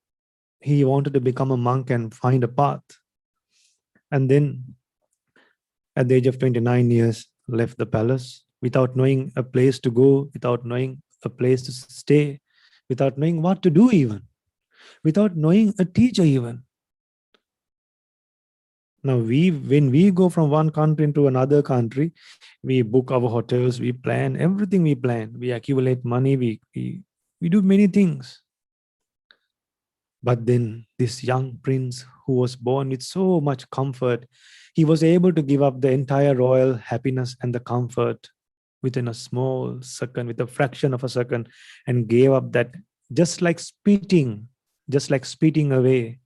he wanted to become a monk and find a path. And then at the age of 29 years, left the palace without knowing a place to go, without knowing a place to stay, without knowing what to do even, without knowing a teacher even. Now, when we go from one country into another country, we book our hotels, we plan everything we plan. We accumulate money, we do many things. But then this young prince who was born with so much comfort, he was able to give up the entire royal happiness and the comfort within a small second, with a fraction of a second, and gave up that, just like spitting away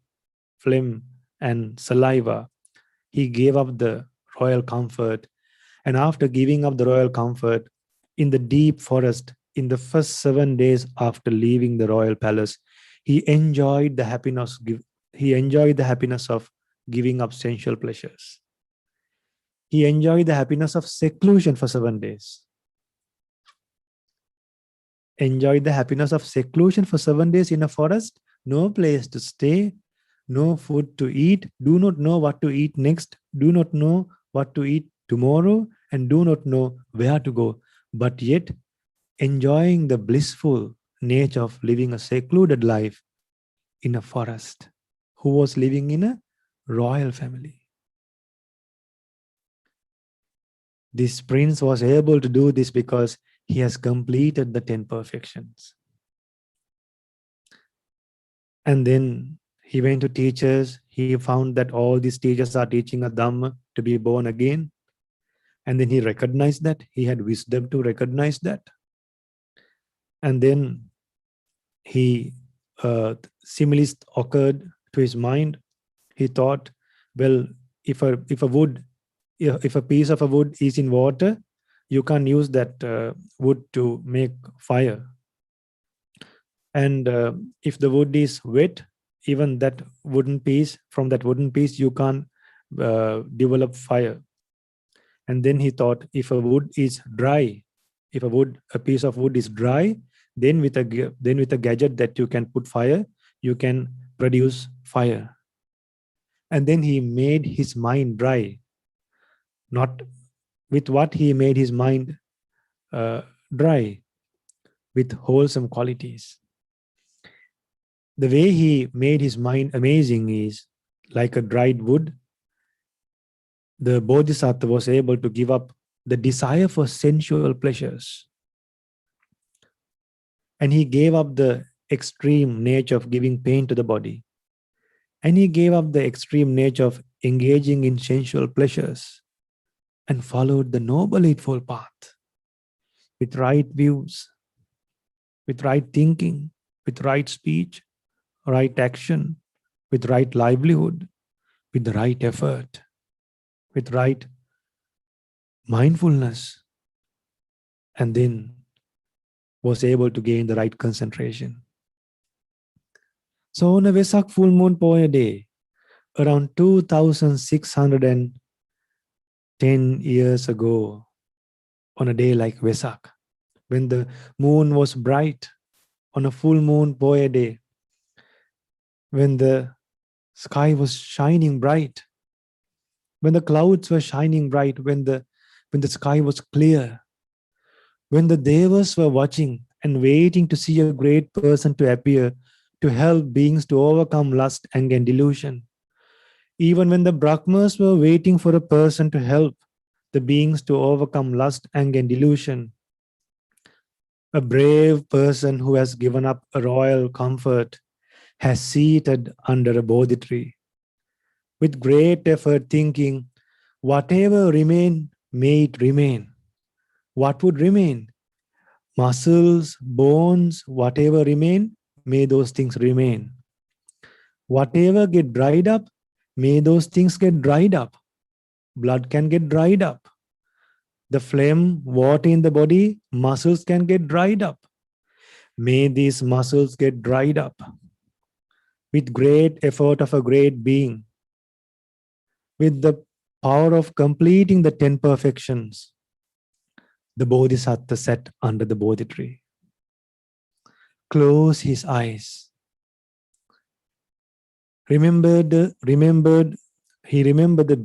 phlegm and saliva. He gave up the royal comfort. And after giving up the royal comfort in the deep forest, in the first 7 days after leaving the royal palace, he enjoyed the happiness of giving up sensual pleasures. He enjoyed the happiness of seclusion for 7 days. Enjoyed the happiness of seclusion for 7 days in a forest, no place to stay, no food to eat, do not know what to eat next, do not know what to eat tomorrow, and do not know where to go, but yet enjoying the blissful nature of living a secluded life in a forest, who was living in a royal family. This prince was able to do this because he has completed the 10 perfections. And then he went to teachers. He found that all these teachers are teaching a Dhamma, to be born again. And then he recognized that. He had wisdom to recognize that. And then similes occurred to his mind. He thought, well, if a piece of a wood is in water, you can't use that wood to make fire. And if the wood is wet, even from that wooden piece, you can't develop fire. And then he thought, if a wood is dry, a piece of wood is dry, then with a gadget that you can put fire, you can produce fire. And then he made his mind dry. Not with what he made his mind dry, with wholesome qualities. The way he made his mind amazing is like a dried wood. The Bodhisattva was able to give up the desire for sensual pleasures. And he gave up the extreme nature of giving pain to the body. And he gave up the extreme nature of engaging in sensual pleasures, and followed the Noble Eightfold Path with right views, with right thinking, with right speech, right action, with right livelihood, with the right effort, with right mindfulness, and then was able to gain the right concentration. So on a Vesak Full Moon Poya Day, around 2610 years ago, on a day like Vesak, when the moon was bright, on a full moon Poya Day, when the sky was shining bright, when the clouds were shining bright, when the sky was clear, when the Devas were watching and waiting to see a great person to appear to help beings to overcome lust, anger, and delusion. Even when the Brahmas were waiting for a person to help the beings to overcome lust, anger, and delusion, a brave person who has given up a royal comfort has seated under a Bodhi tree, with great effort thinking, whatever remain, may it remain. What would remain? Muscles, bones, whatever remain, may those things remain. Whatever get dried up, may those things get dried up. Blood can get dried up. the phlegm, water in the body, muscles can get dried up. May these muscles get dried up with great effort of a great being, with the power of completing the 10 perfections. The Bodhisattva sat under the Bodhi tree. Close his eyes. He remembered the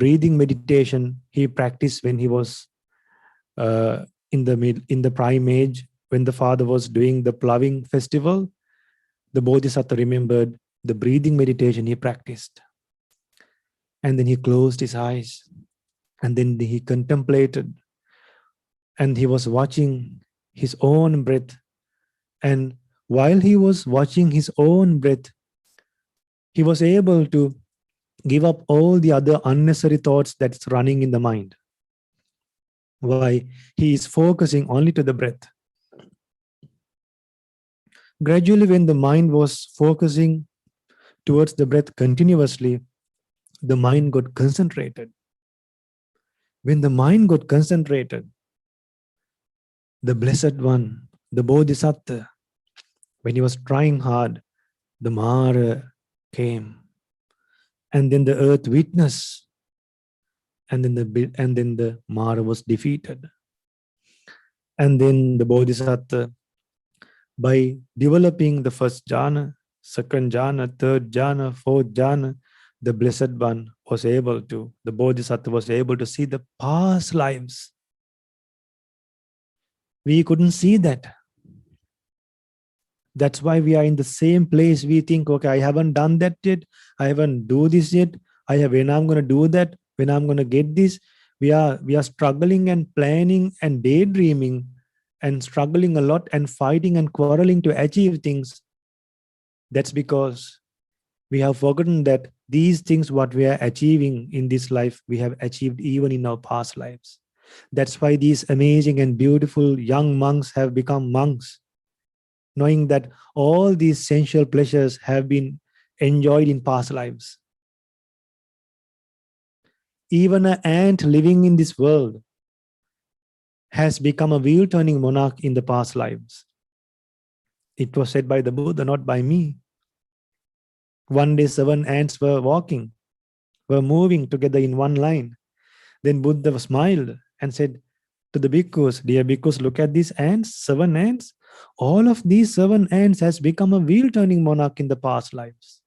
breathing meditation he practiced when he was in the prime age, when the father was doing the ploughing festival. The Bodhisattva remembered the breathing meditation he practiced. And then he closed his eyes. And then he contemplated. And he was watching his own breath. And while he was watching his own breath, he was able to give up all the other unnecessary thoughts that's running in the mind. Why? He is focusing only to the breath. Gradually, when the mind was focusing towards the breath continuously, the mind got concentrated. When the mind got concentrated, the Blessed One, the Bodhisattva, when he was trying hard, the Mara came. And then the earth witnessed. And then the Mara was defeated. And then the Bodhisattva, by developing the first jhana, second jhana, third jhana, fourth jhana, the Blessed One was able to, the Bodhisattva was able to see the past lives. We couldn't see that. That's why we are in the same place. We think, okay, I haven't done that yet. I haven't do this yet. When I'm going to do that, when I'm going to get this. We are struggling and planning and daydreaming and struggling a lot and fighting and quarreling to achieve things. That's because we have forgotten that these things, what we are achieving in this life, we have achieved even in our past lives. That's why these amazing and beautiful young monks have become monks, knowing that all these sensual pleasures have been enjoyed in past lives. Even an ant living in this world has become a wheel-turning monarch in the past lives. It was said by the Buddha, not by me. One day 7 ants were moving together in one line. Then Buddha smiled and said to the bhikkhus, dear bhikkhus, look at these ants, 7 ants. All of these 7 ants has become a wheel-turning monarch in the past lives.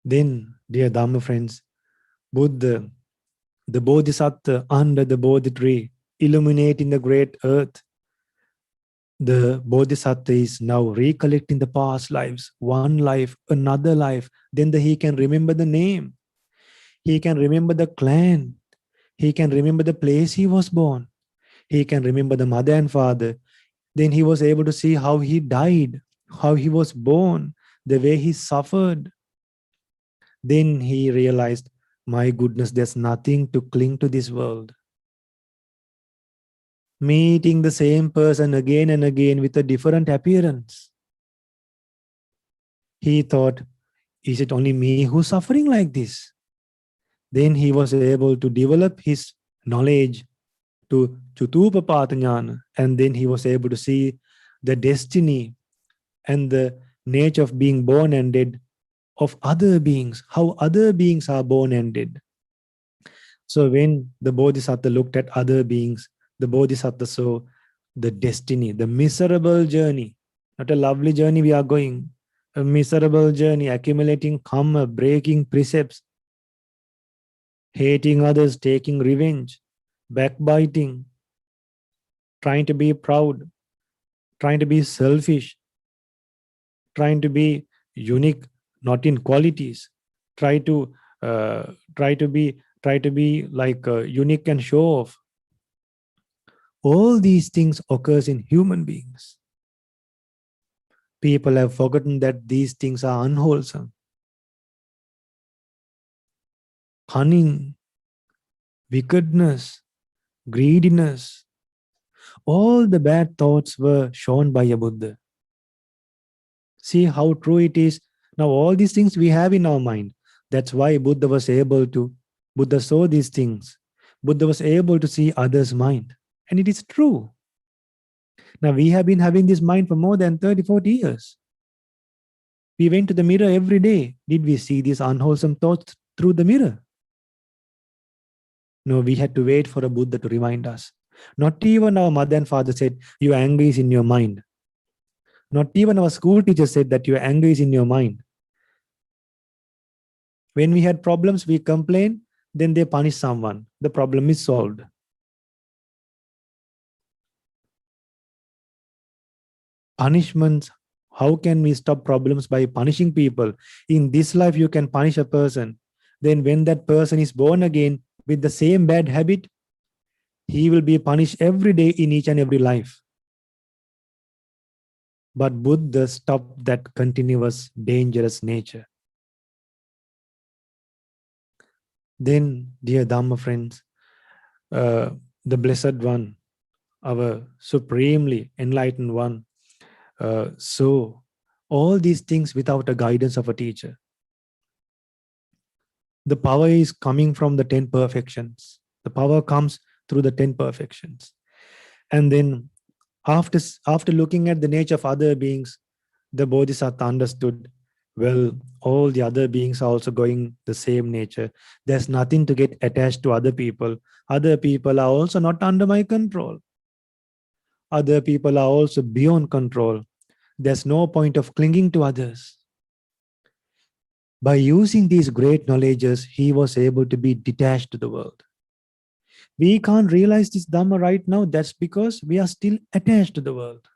Then, dear Dhamma friends, Buddha, the Bodhisattva under the Bodhi tree, illuminating the great earth, the Bodhisattva is now recollecting the past lives, one life, another life. Then he can remember the name. He can remember the clan. He can remember the place he was born. He can remember the mother and father. Then he was able to see how he died, how he was born, the way he suffered. Then he realized, my goodness, there's nothing to cling to this world. Meeting the same person again and again with a different appearance. He thought, is it only me who's suffering like this? Then he was able to develop his knowledge to Chutupapata Jnana, and then he was able to see the destiny and the nature of being born and dead of other beings, how other beings are born and dead. So when the Bodhisattva looked at other beings, the Bodhisattva saw the destiny, the miserable journey, not a lovely journey we are going, a miserable journey, accumulating karma, breaking precepts, hating others, taking revenge, backbiting, trying to be proud, trying to be selfish, trying to be unique, not in qualities, try to be like unique and show off. All these things occurs in human beings. People have forgotten that these things are unwholesome. Cunning, wickedness, greediness, all the bad thoughts were shown by a Buddha. See how true it is. Now all these things we have in our mind. That's why Buddha saw these things. Buddha was able to see others' mind. And it is true. Now, we have been having this mind for more than 30, 40 years. We went to the mirror every day. Did we see these unwholesome thoughts through the mirror? No, we had to wait for a Buddha to remind us. Not even our mother and father said, your anger is in your mind. Not even our school teacher said that your anger is in your mind. When we had problems, we complain, then they punish someone. The problem is solved. Punishments. How can we stop problems by punishing people? In this life, you can punish a person. Then when that person is born again with the same bad habit, he will be punished every day in each and every life. But Buddha stopped that continuous, dangerous nature. Then, dear Dhamma friends, the Blessed One, our supremely enlightened one, so all these things without a guidance of a teacher. The power is coming from the 10 perfections. The power comes through the 10 perfections. And then after looking at the nature of other beings, the Bodhisattva understood, well, all the other beings are also going the same nature. There's nothing to get attached to other people. Other people are also not under my control. Other people are also beyond control. There's no point of clinging to others. By using these great knowledges, he was able to be detached to the world. We can't realize this Dhamma right now. That's because we are still attached to the world.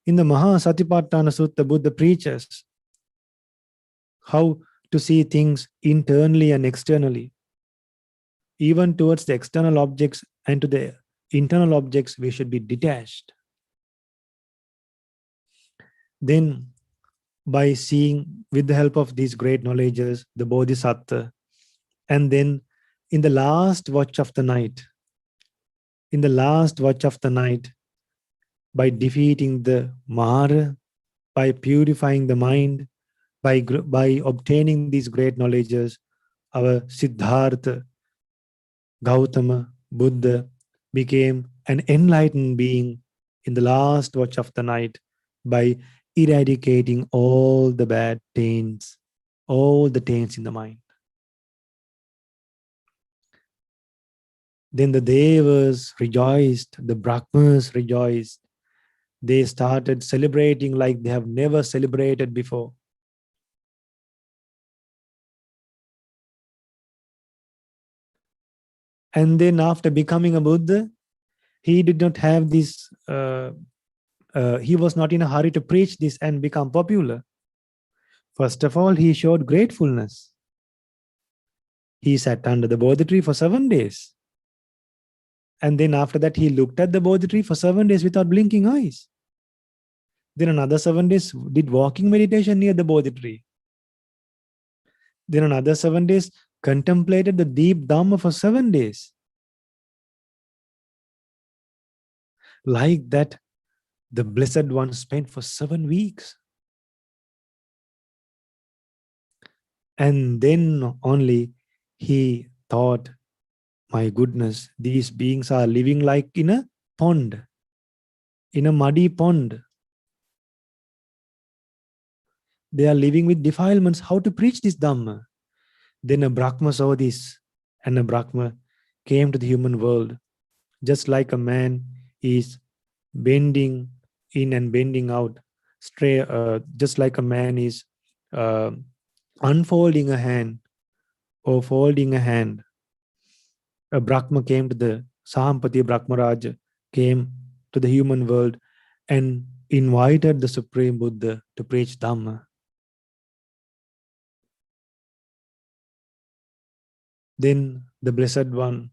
In the Mahasatipatthana Sutta, Buddha preaches how to see things internally and externally. Even towards the external objects and to the internal objects, we should be detached. Then, by seeing with the help of these great knowledges, the Bodhisattva, and then in the last watch of the night, by defeating the Mara, by purifying the mind, by obtaining these great knowledges, our Siddhartha Gautama Buddha became an enlightened being in the last watch of the night by eradicating all the bad taints, all the taints in the mind. Then the Devas rejoiced, the Brahmas rejoiced. They started celebrating like they have never celebrated before. And then after becoming a Buddha, he did not have this, he was not in a hurry to preach this and become popular. First of all, he showed gratefulness. He sat under the Bodhi tree for 7 days. And then after that, he looked at the Bodhi tree for 7 days without blinking eyes. Then another 7 days did walking meditation near the Bodhi tree. Then another 7 days contemplated the deep Dhamma for 7 days. Like that, the Blessed One spent for 7 weeks. And then only he thought, my goodness, these beings are living like in a pond, in a muddy pond. They are living with defilements. How to preach this Dhamma? Then a Brahma saw this, and a Brahma came to the human world. Just like a man is bending in and bending out, just like a man is unfolding a hand or folding a hand. A Brahma came to the Sahampati Brahmaraj, came to the human world and invited the Supreme Buddha to preach Dhamma. Then the Blessed One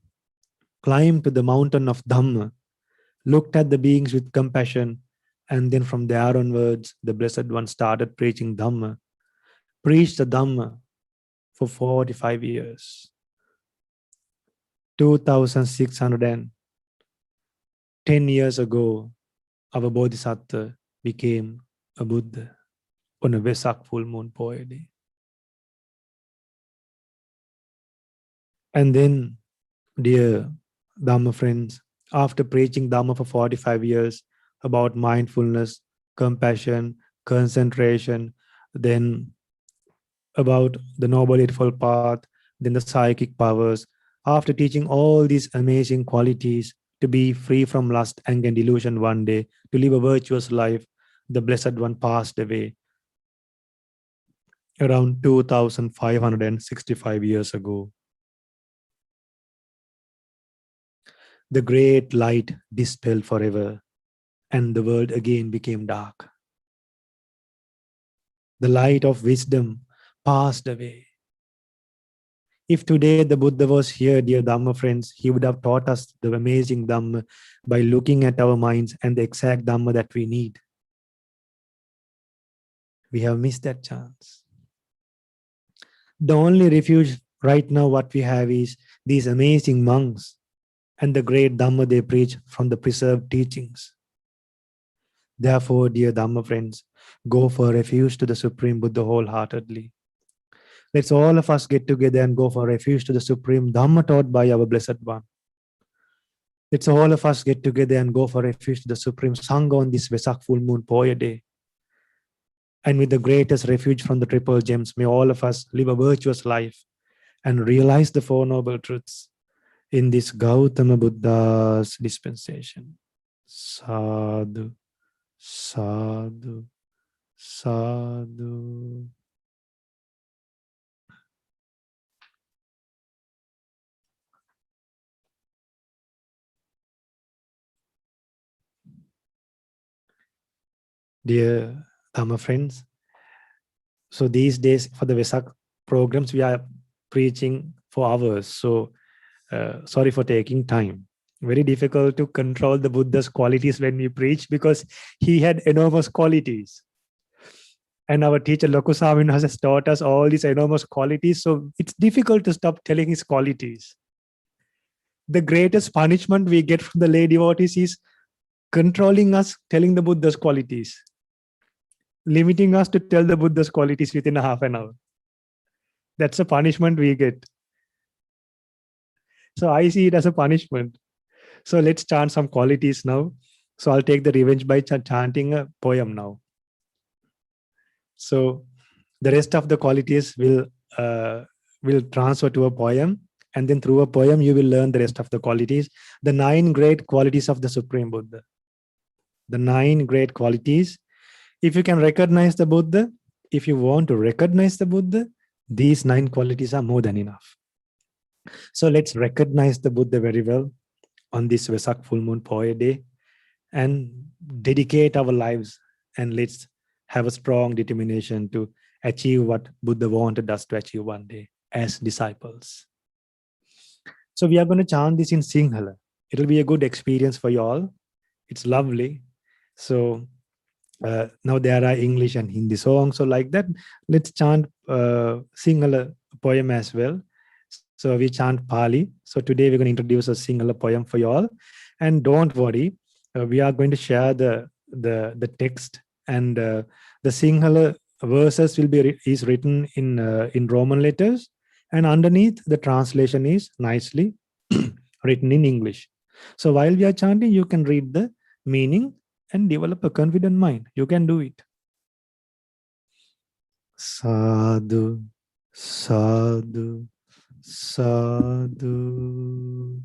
climbed to the mountain of Dhamma, looked at the beings with compassion, and then from there onwards, the Blessed One started preaching Dhamma, preached the Dhamma for 45 years. 2610 years ago, our Bodhisattva became a Buddha. on a Vesak Full Moon Poya Day. And then, dear Dhamma friends, after preaching Dhamma for 45 years about mindfulness, compassion, concentration, then about the Noble Eightfold Path, then the psychic powers, after teaching all these amazing qualities to be free from lust, anger, and delusion one day, to live a virtuous life, the Blessed One passed away around 2565 years ago. The great light dispelled forever, and the world again became dark. The light of wisdom passed away. If today the Buddha was here, dear Dhamma friends, he would have taught us the amazing Dhamma by looking at our minds and the exact Dhamma that we need. We have missed that chance. The only refuge right now what we have is these amazing monks and the great Dhamma they preach from the preserved teachings. Therefore, dear Dhamma friends, go for refuge to the Supreme Buddha wholeheartedly. Let's all of us get together and go for refuge to the Supreme Dhamma taught by our Blessed One. Let's all of us get together and go for refuge to the Supreme Sangha on this Vesak Full Moon Poya Day. And with the greatest refuge from the Triple Gems, may all of us live a virtuous life and realize the Four Noble Truths in this Gautama Buddha's dispensation. Sadhu, sadhu, sadhu. Dear Dhamma friends, so these days for the Vesak programs, we are preaching for hours. So sorry for taking time. Very difficult to control the Buddha's qualities when we preach because he had enormous qualities. And our teacher Lokusawin has taught us all these enormous qualities. So it's difficult to stop telling his qualities. The greatest punishment we get from the lay devotees is controlling us, telling the Buddha's qualities. Limiting us to tell the Buddha's qualities within a half an hour. That's a punishment we get. So I see it as a punishment. So let's chant some qualities now. So I'll take the revenge by chanting a poem now. So the rest of the qualities will transfer to a poem. And then through a poem, you will learn the rest of the qualities. The 9 great qualities of the Supreme Buddha. The 9 great qualities. If you can recognize the Buddha, if you want to recognize the Buddha, these 9 qualities are more than enough. So let's recognize the Buddha very well on this Vesak Full Moon Poya Day and dedicate our lives, and let's have a strong determination to achieve what Buddha wanted us to achieve one day as disciples. So we are going to chant this in Sinhala. It'll be a good experience for you all. It's lovely. So now there are English and Hindi songs. So like that, let's chant Sinhala poem as well. So we chant Pali. So today we're going to introduce a Sinhala poem for you all. And don't worry, we are going to share the text, and the Sinhala verses will be is written in Roman letters, and underneath the translation is nicely written in English. So while we are chanting, you can read the meaning and develop a confident mind. You can do it. Sadhu, sadhu, sadhu.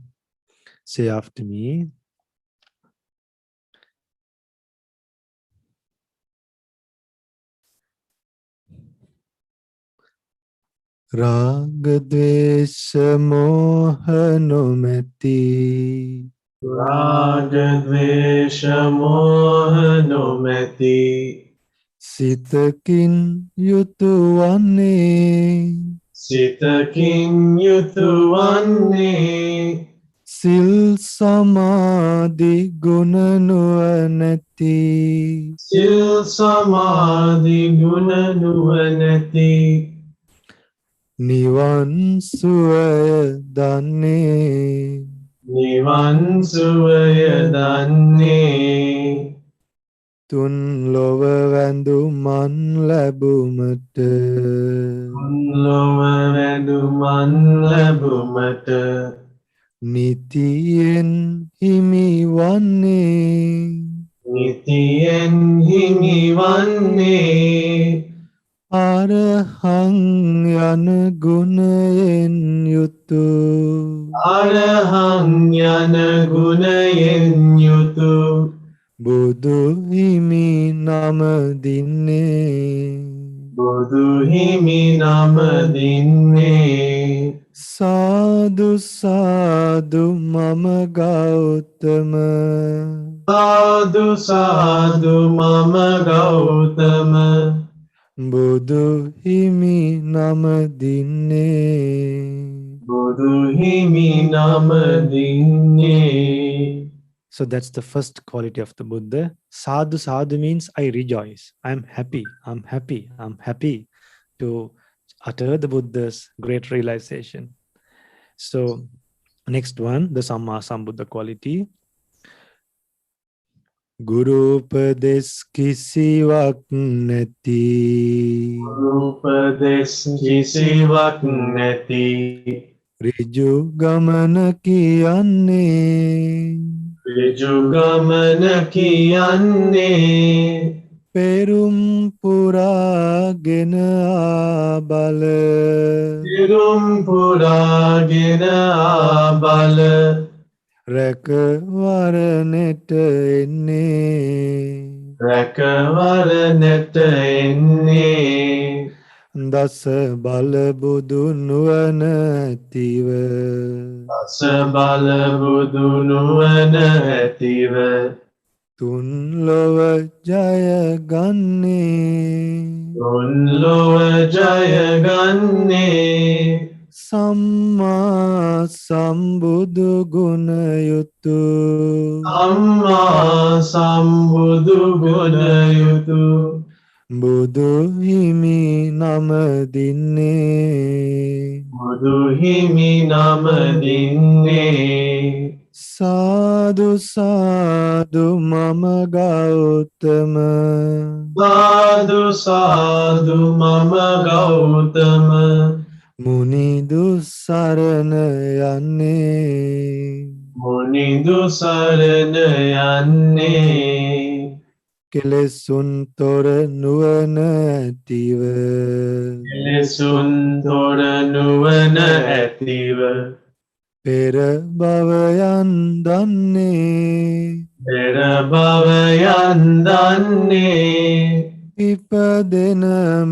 Say after me. Raga dvesha moha nomati. Raga dvesha moha nomati. Sitakin yutu vanne. Sitakin yutu vanne. Sil samadhi guna nuvanati. Sil samadhi guna nuvanati. Nivan suvaya danne. Nivan suvaya danne. තුන් ලොව වැඳුමන් ලැබුමට ලොව වැඳුමන් ලැබුමට නිතියෙන් හිමි වන්නේ නිතියෙන් හිමිවන්නේ අරහං යන ගුණයෙන් යුතු අරහං යන ගුණයෙන් යුතු බුදු හිමි නම දින්නේ බුදු හිමි නම දින්නේ සාදු සාදු මම ගෞතම සාදු සාදු මම ගෞතම බුදු හිමි නම දින්නේ බුදු හිමි නම දින්නේ. So that's the first quality of the Buddha. Sadhu sadhu means I rejoice. I'm happy. I'm happy. I'm happy to utter the Buddha's great realization. So next one, the Samma Sambuddha quality. Guru Upades kisiwak neti. Guru Upades kisiwak neti. Riju gamana kiyanne. Riju gamana kiyanne. Perum puragena abala. Perum puragena abala. රැකවරණට එන්නේ රැකවරණට එන්නේ දස බල බුදු නුවණ ඇතිව දස බල බුදු නුවණ ඇතිව තුන් ලොව ජය ගන්නේ තුන් ලොව ජය ගන්නේ සම්මා සම්බුදු ගුණ යුතු සම්මා සම්බුදු ගුණ යුතු බුදු හිමි නම දින්නේ බුදු හිමි නම දින්නේ සාදු සාදු මම ගෞතම සාදු සාදු මම ගෞතම මුනිදු සරණ යන්නේ මුනිදු සරණ යන්නේ කෙලෙසුන් තොර නුවණ ඇතිව කෙලෙසුන් තොර නුවණ ඇතිව පෙර භවයන් දන්නේ පෙර භවයන් දන්නේ ඉපදෙන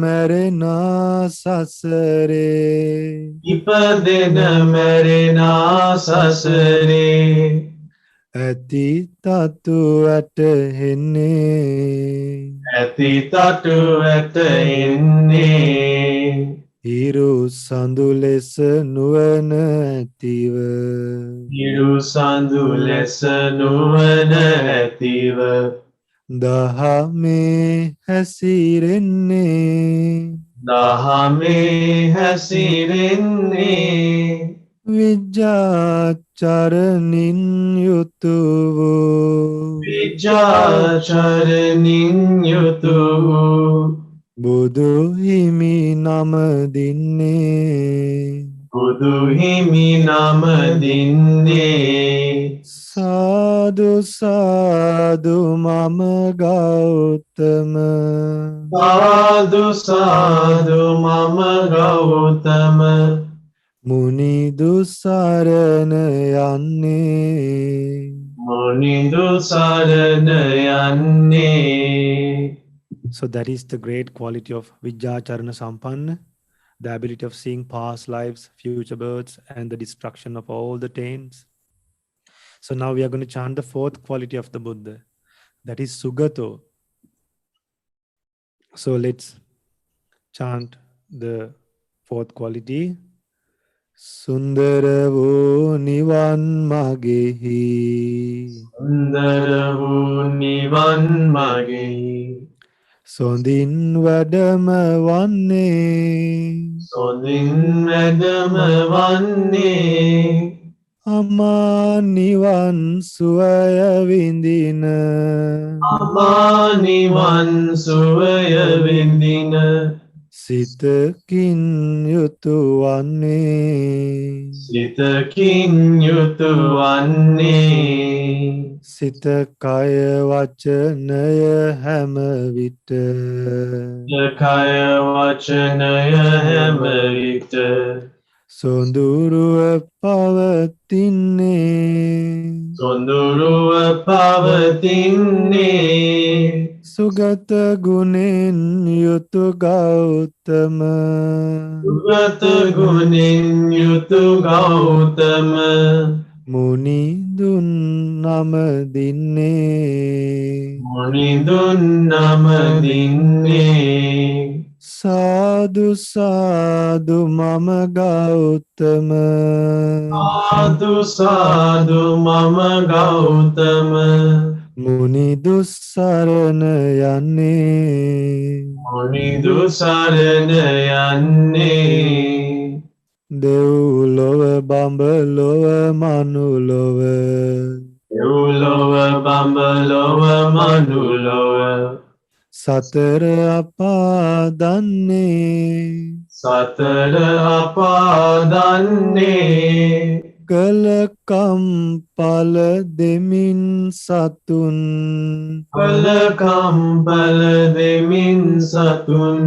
මැරෙනා සසරේ ඉපදෙන මැරෙනා සසරේ ඇති තතු වැටහෙන්නේ ඇති තතු වැටෙන්නේ හිරු සඳු ලෙස නුවණ ඇතිව හිරු සඳු ලෙස නුවණ ඇතිව දහමේ හැසිරෙන්නේ දහමේ හැසිරෙන්නේ විජ්ජාචරණින් යුතු වූ විජාචරණින් යුතු බුදු හිමි නම දින්නේ බුදු හිමි නම දින්නේ සාදු සාදු මම ගෞතම සාදු සාදු මම ගෞතම මුනිදු සරණ යන්නේ මුනිදු සරණ යන්නේ. So that is the great quality of Vijjacharana Sampanna, the ability of seeing past lives, future births, and the destruction of all the taints. So now we are going to chant the fourth quality of the Buddha, that is Sugato. So let's chant the fourth quality. Sundara wo nivan magehi. Sundara wo nivan magehi. Sondin vadama vanne. Sondin vadama vanne. අමා නිවන් සුවය විඳින අමානිවන් සුවය විඳින සිතකින් යුතු වන්නේ සිතකින් යුතු වන්නේ සිත කය වචනය හැම විට කය වචනය හැම විට සොඳුරුව පවතින්නේ සොඳුරුව පවතින්නේ සුගත ගුණෙන් යුතු ගෞතම සුගත ගුණෙන් යුතු ගෞතම මුනිදුන් නම දින්නේ මුනිඳුන් නම දින්නේ සාදු සාදු මම ගෞතම සාදු සාදු මම ගෞතම මුනිදු සරණ යන්නේ මුනිදු සරණ යන්නේ දෙව්ලොව බඹලොව මනුලොව දෙව්ලොව බඹලොව මනුලොව සතර අපාදන්නේ සතර අපාදන්නේ කළ කම්පල දෙමින් සතුන් කල කම්පල දෙමින් සතුන්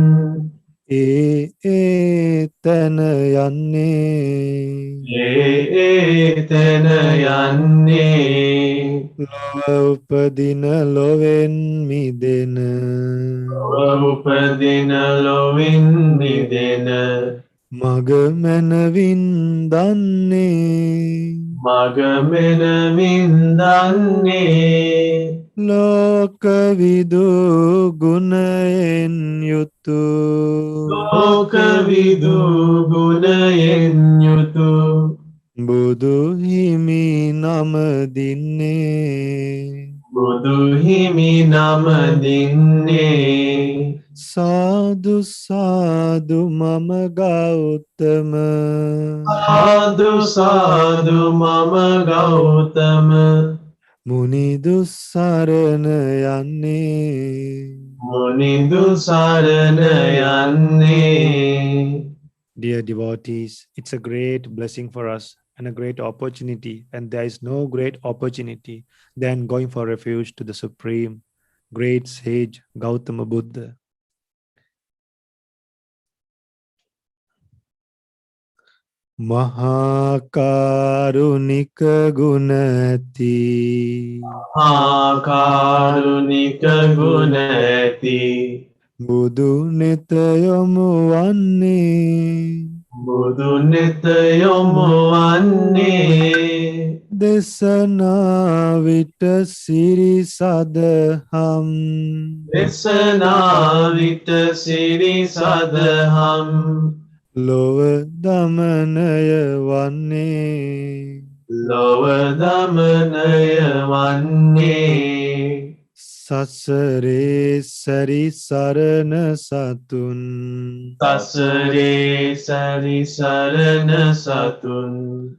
ඒ තැන යන්නේ ඒ තැන යන්නේ ලොව උපදින ලොවෙන් මිදෙන උපදින ලොවින් මිදෙන මග මැනවින් දන්නේ මග මෙනමින් දන්නේ ලෝකවිදු ගුණයෙන් යුතු ලෝකවිදු ගුණයෙන් යුතු බුදු හිමි නම දින්නේ බුදු හිමි නම දින්නේ සාදු සාදු මම ගෞතම සාදු සාදු මම ගෞතම මුනිදු සරණ යන්නේ මුනිදු සරණ යන්නේ. Dear devotees, it's a great blessing for us and a great opportunity, and there is no great opportunity than going for refuge to the supreme great sage Gautama Buddha. Maha Karunika Gunati ආකාරුණික ගුණ ඇති Budu Nitayamu Vanni බුදු නෙත යොමු වන්නේ Desana Vita Siri Sadham දේශනා විට සිරි සදහම් Lova Damanaya Vanni ලොව දමනය වන්නේ Sasare Sari Sarana Satun සසරේ සරිසරණ සතුන්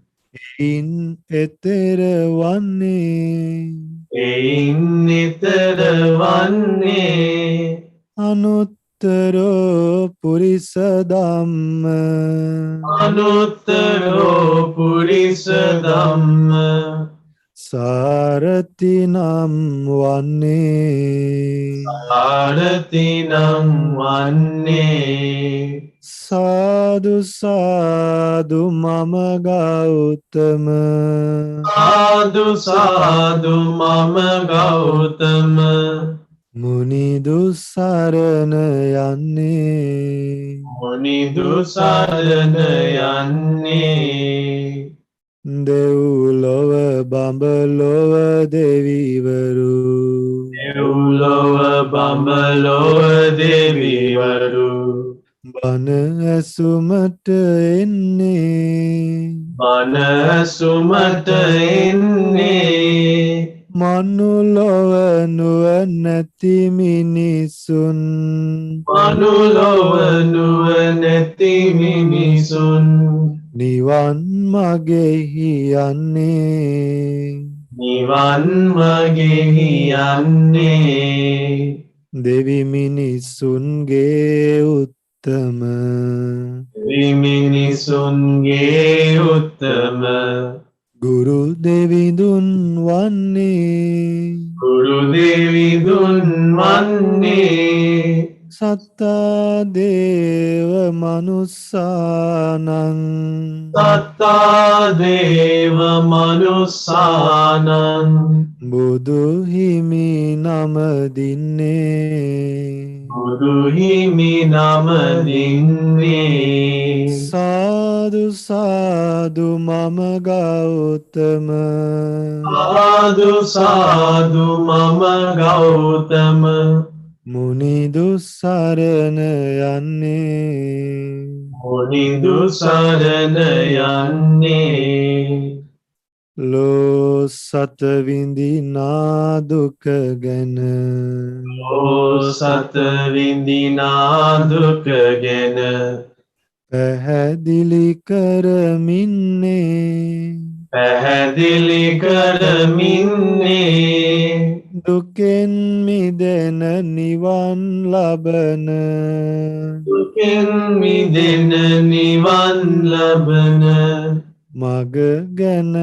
In Etera Vanni එයින් නිතර වන්නේ Anuttaro Purisa Dhamma අනුත්තරෝ පුරිස ධම්ම Saratinam Vanni ආරතිනම් වන්නේ Sadhu Sadhu Mama Gautama සාදු සාදු මම ගෞතම Munidu Sarana Yanni මුනිදු සරණ යන්නේ Devlova Bambalova Devivaru දෙව්ලොව බඹලොව දෙවිවරු Bana Asumata Enne බණ සුමට එන්නේ Manulova Nuvanati Minisun මනුලොව නුවණැති මිනිසුන් නිවන් මගෙහි යන්නේ නිවන් මගෙහි යන්නේ දෙවි මිනිසුන්ගේ උත්තම විමිනිසුන්ගේ උත්තම ගුරු දෙවිඳුන් වන්නේ ගුරු දෙවිඳුන් වන්නේ සත්තා දේව මනුස්සානං සත්තා දේව මනුස්සානං බුදු හිමි නම දින්නේ බුදු හිමි නම දින්නේ සාදු සාදු මම ගෞතම සාදු සාදු මම ගෞතම මුනිදු සරණ යන්නේ මුනිදු සරණ යන්නේ ලෝ සත විඳිනා දුක ගැන ඕ සත විඳිනා දුක ගැන පැහැදිලි කරමින්නේ පැහැදිලි කරමින්නේ දුකෙන් මිදෙන නිවන් ලබන දුකෙන් මිදෙන නිවන් ලබන මග ගැන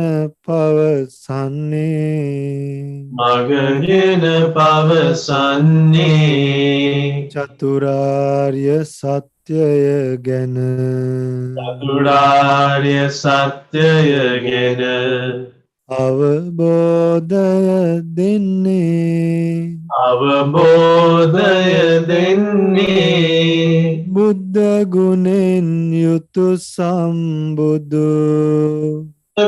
පවසන්නේ මගගෙන පවසන්නේ චතුරාර්ය සත්‍යය ගැන චතුරාර්ය සත්‍යය ගැන අවබෝධය දෙන්නේ අවබෝධය දෙන්නේ බුද්ධ ගුණෙන් යුතු සම්බුදු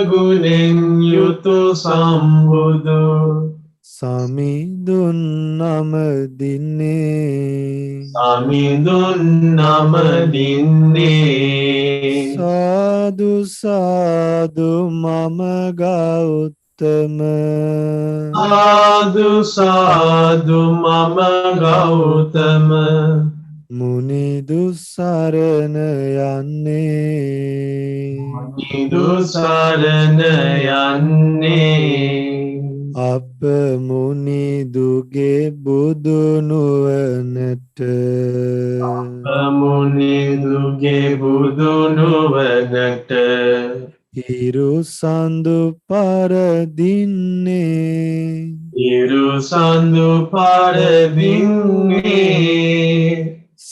ගුණෙන් යුතු සම්බුදු සමිඳුන් නම දින්නේ සමිඳුන් නම දින්නේ සාදු සාදු මම ගෞතම සාදු සාදු මම ගෞතම මුනිදු සරණ යන්නේ නිදු සරණ යන්නේ අප මුනිදුගේ බුදු නුවණට මුනිදුගේ බුදු නුවණට හිරු සඳු පරදින්නේ ඉරු සඳු පරදින්නේ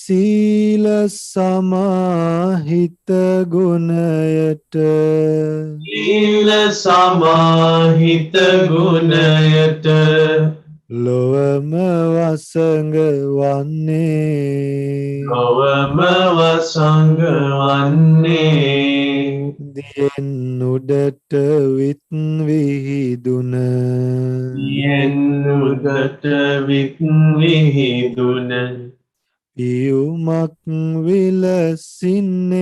සීල සමාහිත ගුණයට සීල සමාහිත ගුණයට ලොවම වසඟ වන්නේ නොවම වසඟ වන්නේ දියෙන් උඩට විත් විහිදුන යෙන් උදට විත් විහිදුන පියුමක් විලසින්නේ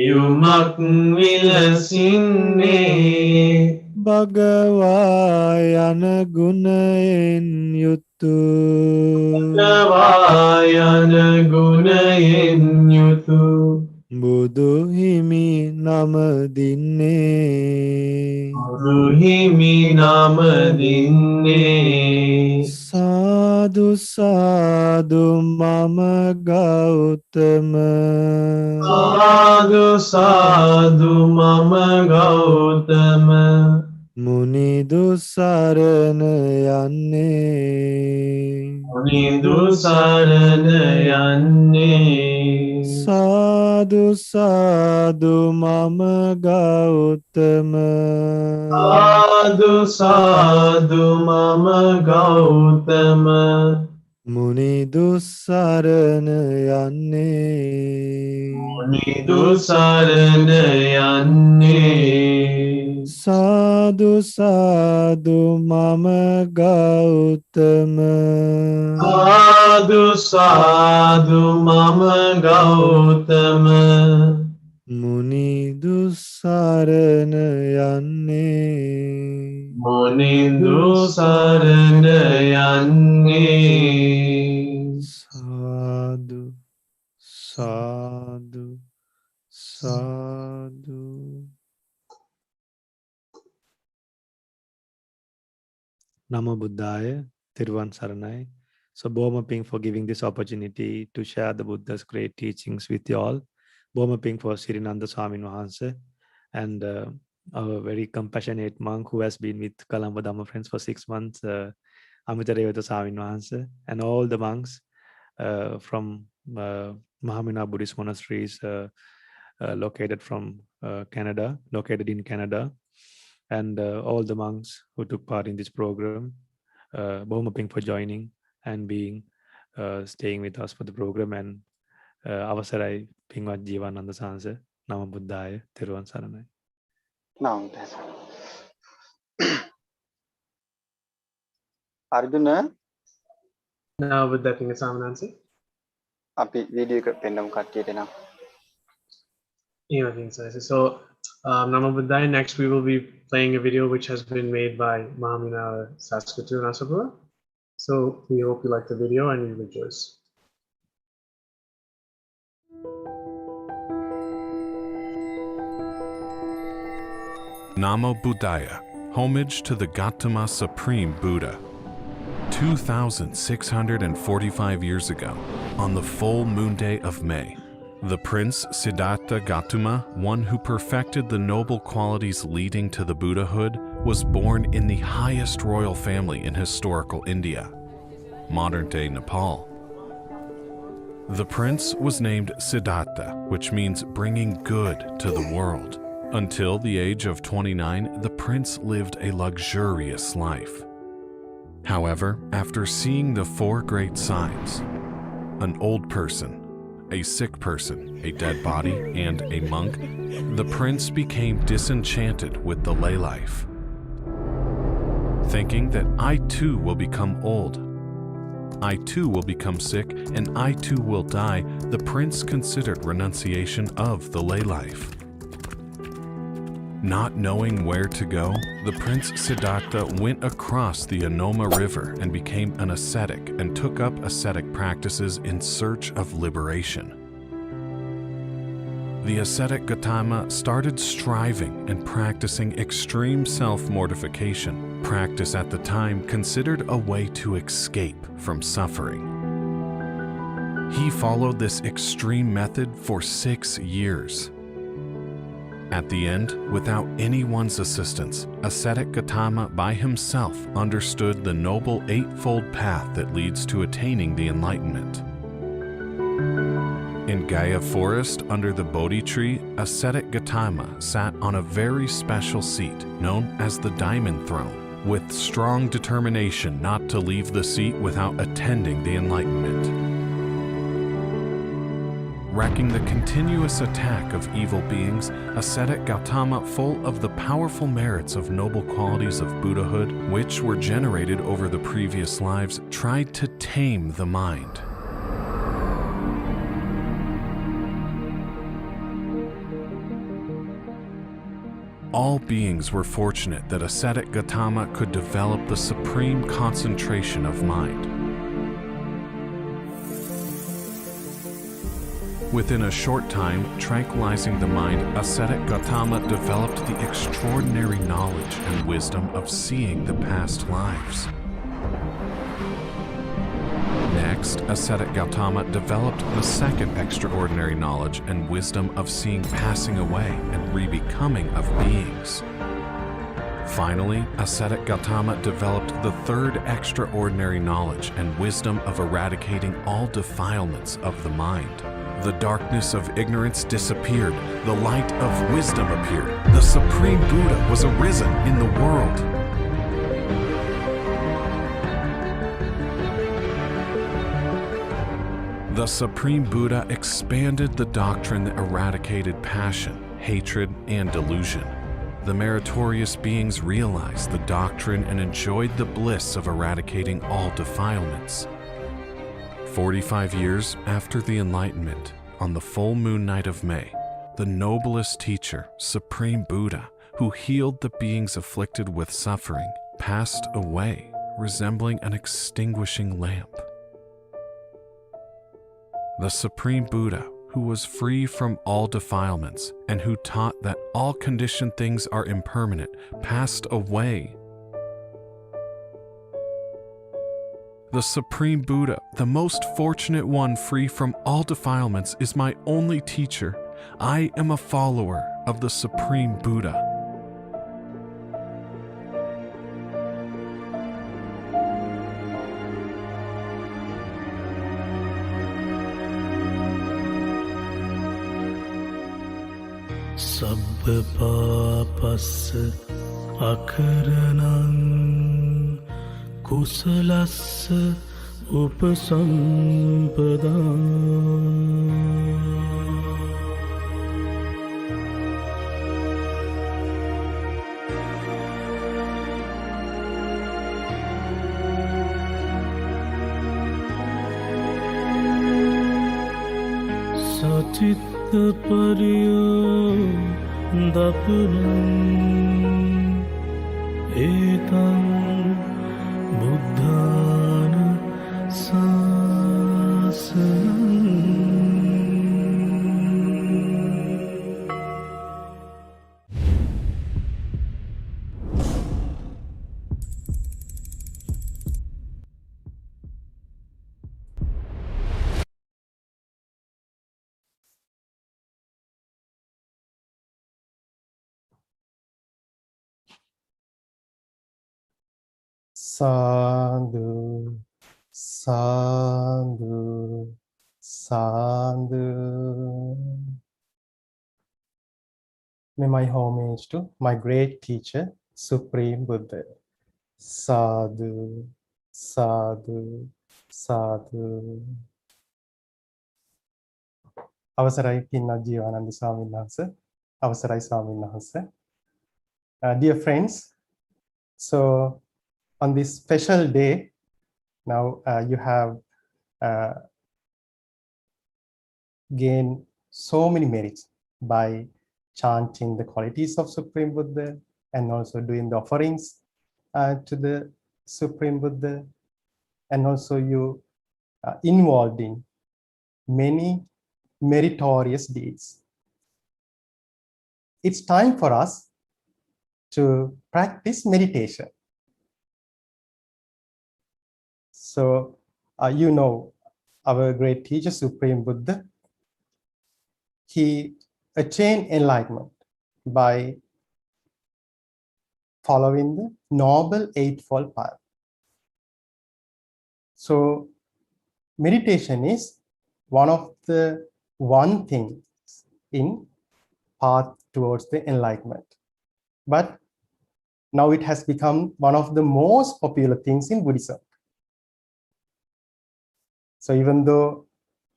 යුමක් විලසින්නේ භගවා යන ගුණයෙන් යුතු යන ගුණයෙන් යුතු බුදු හිමි නම දින්නේ බුදු හිමි නම දින්නේ සාදු සාදු මම ගෞතම සාදු සාදු මම ගෞතම මුනිදු සරණ යන්නේ මුනිදු සරණ යන්නේ සාදු සාදු මම ගෞතම සාදු සාදු මම ගෞතම මුනිදු සරණ යන්නේ මුනිදු සරණ යන්නේ සාදු සාදු මම ගෞතම සාදු සාදු මම ගෞතම මුනිදු සරණ යන්නේ මුනිදු සරණ යන්නේ සාදු සාදු සාදු Namo Buddhaya, Thiruvan Saranai. So Boma Ping for giving this opportunity to share the Buddha's great teachings with you all. Boma Ping for Sirinanda Swamin Wahanse and our very compassionate monk who has been with Kalamba Dhamma Friends for 6 months, Amita Revata Swamin Wahanse, and all the monks from Mahamevnawa Buddhist Monasteries located in Canada, and all the monks who took part in this program. Boma Ping for joining and being staying with us for the program, and Avasarai Pingwat Jivananda Sanse, Namo Buddhaya, Thiruvan Saranai. Now, Arjuna, Now with that thing is Samanansi. අපි video එක පෙන්නමු කට්ටියට එනවා. Yeah, I think so. So Namo Buddhaya, next we will be playing a video which has been made by Mahamevnawa Saskatu Nasapura. So we hope you like the video and you rejoice. Namo Buddhaya, homage to the Gautama Supreme Buddha. 2,645 years ago, on the full moon day of May, the Prince Siddhartha Gautama, one who perfected the noble qualities leading to the Buddhahood, was born in the highest royal family in historical India, modern-day Nepal. The prince was named Siddhartha, which means bringing good to the world. Until the age of 29, the prince lived a luxurious life. However, after seeing the 4 great signs, an old person, a sick person, a dead body, and a monk, the prince became disenchanted with the lay life. Thinking that I too will become old, I too will become sick, and I too will die, the prince considered renunciation of the lay life. Not knowing where to go, the Prince Siddhartha went across the Anoma River and became an ascetic and took up ascetic practices in search of liberation. The ascetic Gautama started striving and practicing extreme self-mortification, practice at the time considered a way to escape from suffering. He followed this extreme method for 6 years. At the end, without anyone's assistance, ascetic Gautama by himself understood the noble eightfold path that leads to attaining the enlightenment. In Gaya forest under the Bodhi tree, ascetic Gautama sat on a very special seat known as the Diamond Throne, with strong determination not to leave the seat without attending the enlightenment. Wrecking the continuous attack of evil beings, ascetic Gautama, full of the powerful merits of noble qualities of Buddhahood, which were generated over the previous lives, tried to tame the mind. All beings were fortunate that ascetic Gautama could develop the supreme concentration of mind. Within a short time, tranquilizing the mind, ascetic Gautama developed the extraordinary knowledge and wisdom of seeing the past lives. Next, ascetic Gautama developed the second extraordinary knowledge and wisdom of seeing passing away and re-becoming of beings. Finally, ascetic Gautama developed the third extraordinary knowledge and wisdom of eradicating all defilements of the mind. The darkness of ignorance disappeared, the light of wisdom appeared. The Supreme Buddha was arisen in the world. The Supreme Buddha expanded the doctrine that eradicated passion, hatred, and delusion. The meritorious beings realized the doctrine and enjoyed the bliss of eradicating all defilements. 45 years after the Enlightenment, on the full moon night of May, the noblest teacher, Supreme Buddha, who healed the beings afflicted with suffering, passed away, resembling an extinguishing lamp. The Supreme Buddha, who was free from all defilements and who taught that all conditioned things are impermanent, passed away. The Supreme Buddha, the most fortunate one free from all defilements, is my only teacher. I am a follower of the Supreme Buddha. Sabba papassa akaranam kusalassa upasampada. Satitta pariyo dapunam etam buddhana sasanam. Sadhu, sadhu, sadhu. May my homage to my great teacher, Supreme Buddha. Sadhu, sadhu, sadhu. අවසරයි පින්වත් ජීවානන්ද ස්වාමීන් වහන්සේ. අවසරයි ස්වාමීන් වහන්සේ. Dear friends, so on this special day, now you have gained so many merits by chanting the qualities of Supreme Buddha and also doing the offerings to the Supreme Buddha, and also you involved in many meritorious deeds. It's time for us to practice meditation. So, you know, our great teacher, Supreme Buddha, he attained enlightenment by following the Noble Eightfold Path. So, meditation is one thing in path towards the enlightenment. But now it has become one of the most popular things in Buddhism. So even though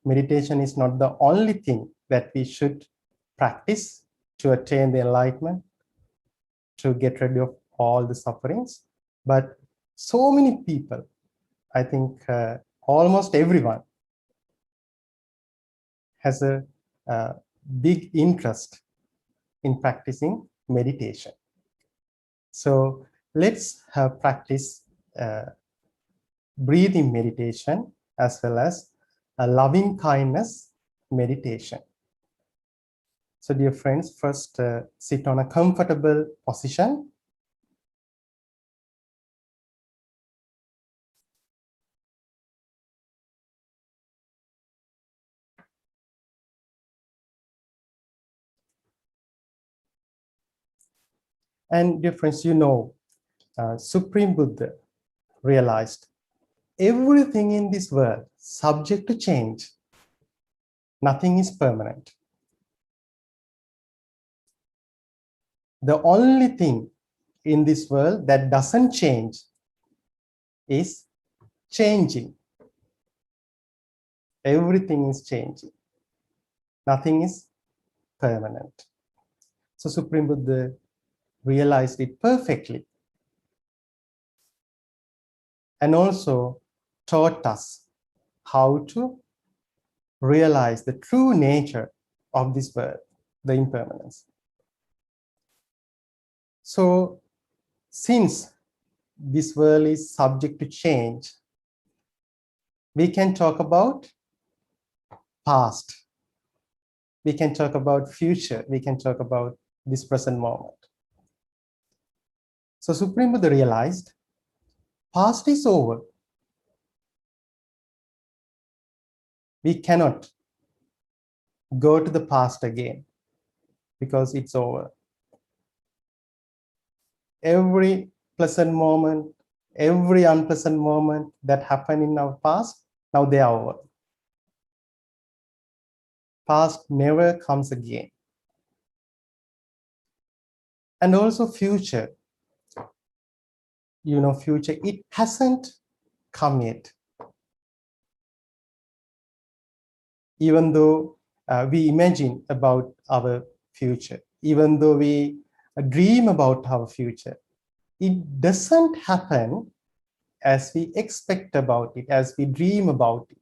meditation is not the only thing that we should practice to attain the enlightenment, to get rid of all the sufferings, but so many people, I think almost everyone, has a big interest in practicing meditation. So let's practice breathing meditation as well as a loving kindness meditation. So dear friends, first sit on a comfortable position. And dear friends, you know, Supreme Buddha realized everything in this world subject to change. Nothing is permanent. The only thing in this world that doesn't change is changing. Everything is changing. Nothing is permanent. So Supreme Buddha realized it perfectly, and also taught us how to realize the true nature of this world, the impermanence. So since this world is subject to change, we can talk about past, we can talk about future, we can talk about this present moment. So Supreme Buddha realized past is over. We cannot go to the past again because it's over. Every pleasant moment, every unpleasant moment that happened in our past, now they are over. Past never comes again. And also future. You know, future, it hasn't come yet. Even though we imagine about our future, even though we dream about our future, it doesn't happen as we expect about it, as we dream about it.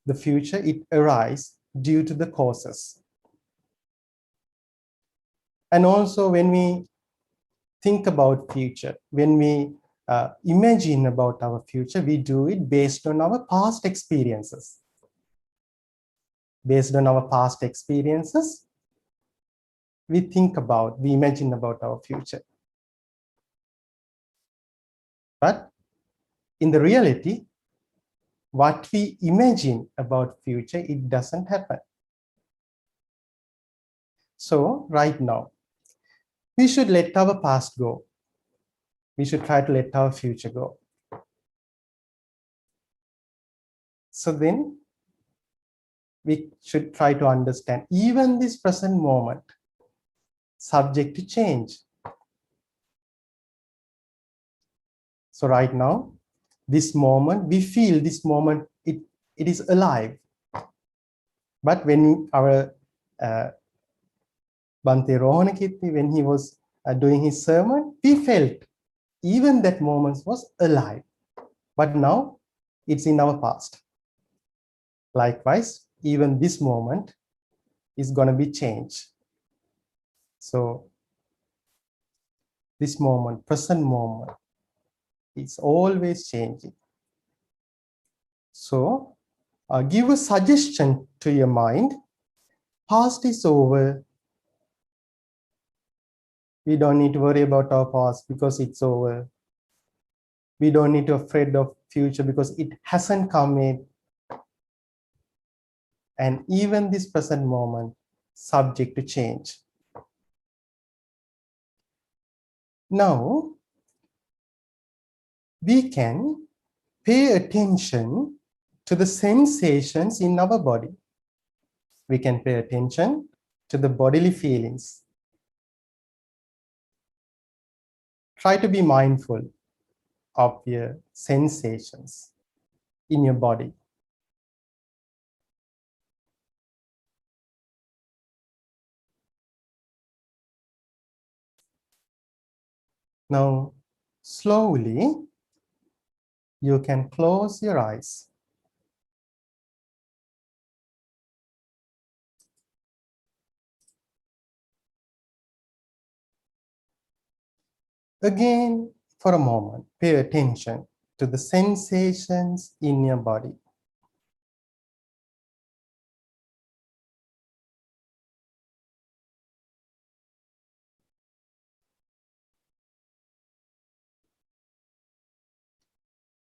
The future, it arises due to the causes. And also when we think about future, when we imagine about our future, we do it based on our past experiences. Based on our past experiences, we imagine about our future. But in the reality, what we imagine about future, it doesn't happen. So right now, we should let our past go. We should try to let our future go. So then we should try to understand even this present moment, subject to change. So right now, this moment, we feel this moment, it is alive. But when our Bhante Rohanakirti, when he was doing his sermon, we felt even that moment was alive. But now it's in our past. Likewise, even this moment is going to be changed. So this moment, present moment, it's always changing. So give a suggestion to your mind. Past is over. We don't need to worry about our past because it's over. We don't need to be afraid of future because it hasn't come yet. And even this present moment, subject to change. Now, we can pay attention to the sensations in our body. We can pay attention to the bodily feelings. Try to be mindful of your sensations in your body. Now, slowly, you can close your eyes. Again, for a moment, pay attention to the sensations in your body.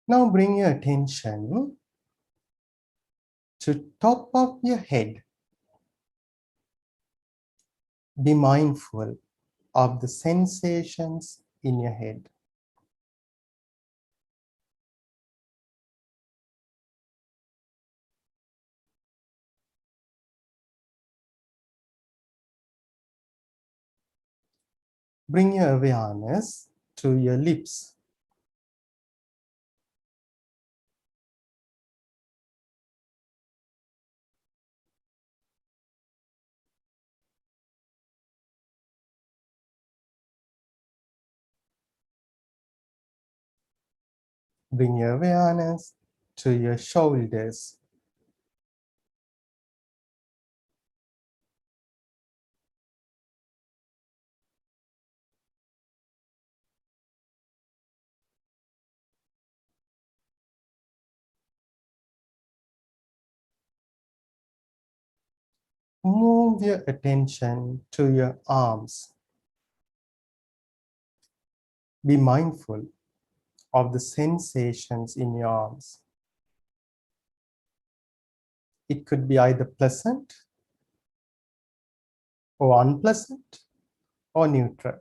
Now bring your attention to top of your head. Be mindful of the sensations in your head. Bring your awareness to your lips. Bring your awareness to your shoulders. Move your attention to your arms. Be mindful of the sensations in your arms. It could be either pleasant or unpleasant or neutral.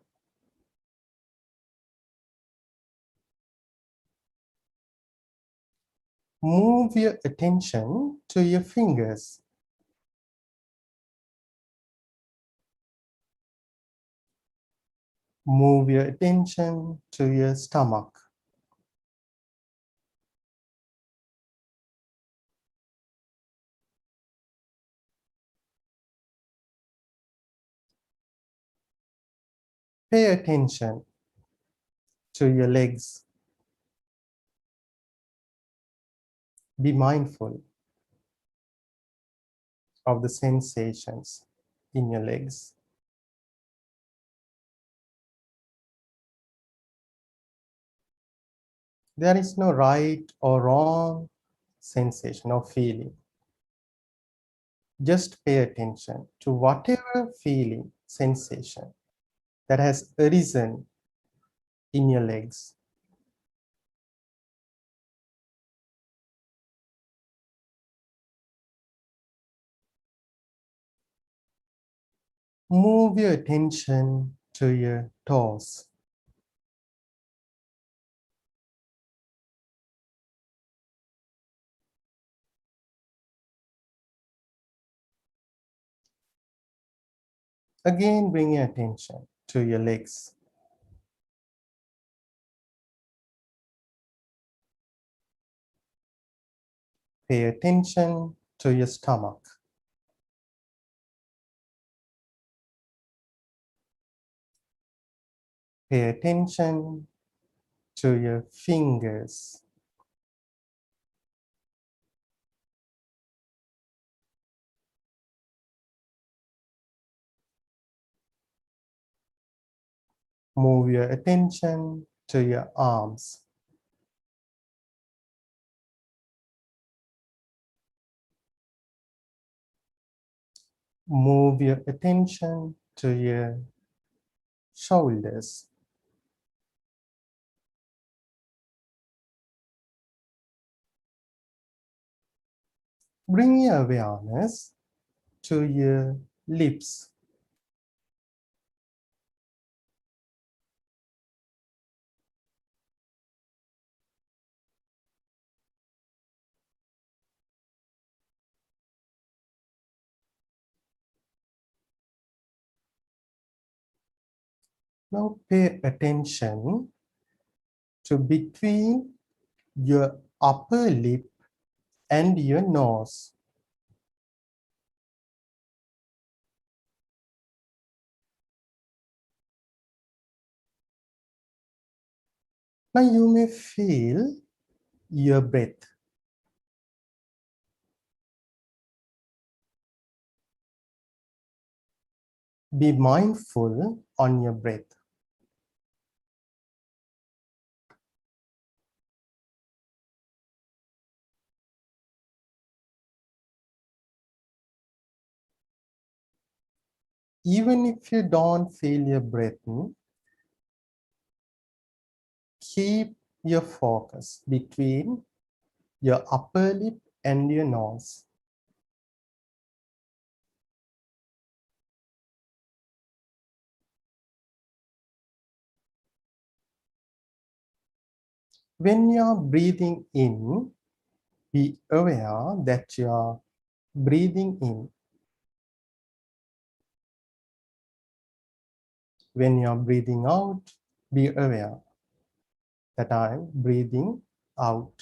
Move your attention to your fingers. Move your attention to your stomach. Pay attention to your legs. Be mindful of the sensations in your legs. There is no right or wrong sensation or feeling. Just pay attention to whatever feeling, sensation that has arisen in your legs. Move your attention to your toes. Again, bring your attention to your legs. Pay attention to your stomach. Pay attention to your fingers. Move your attention to your arms. Move your attention to your shoulders. Bring your awareness to your lips. Now pay attention to between your upper lip and your nose. Now you may feel your breath. Be mindful on your breath. Even if you don't feel your breath, keep your focus between your upper lip and your nose. When you are breathing in, be aware that you are breathing in. When you are breathing out, be aware that I am breathing out.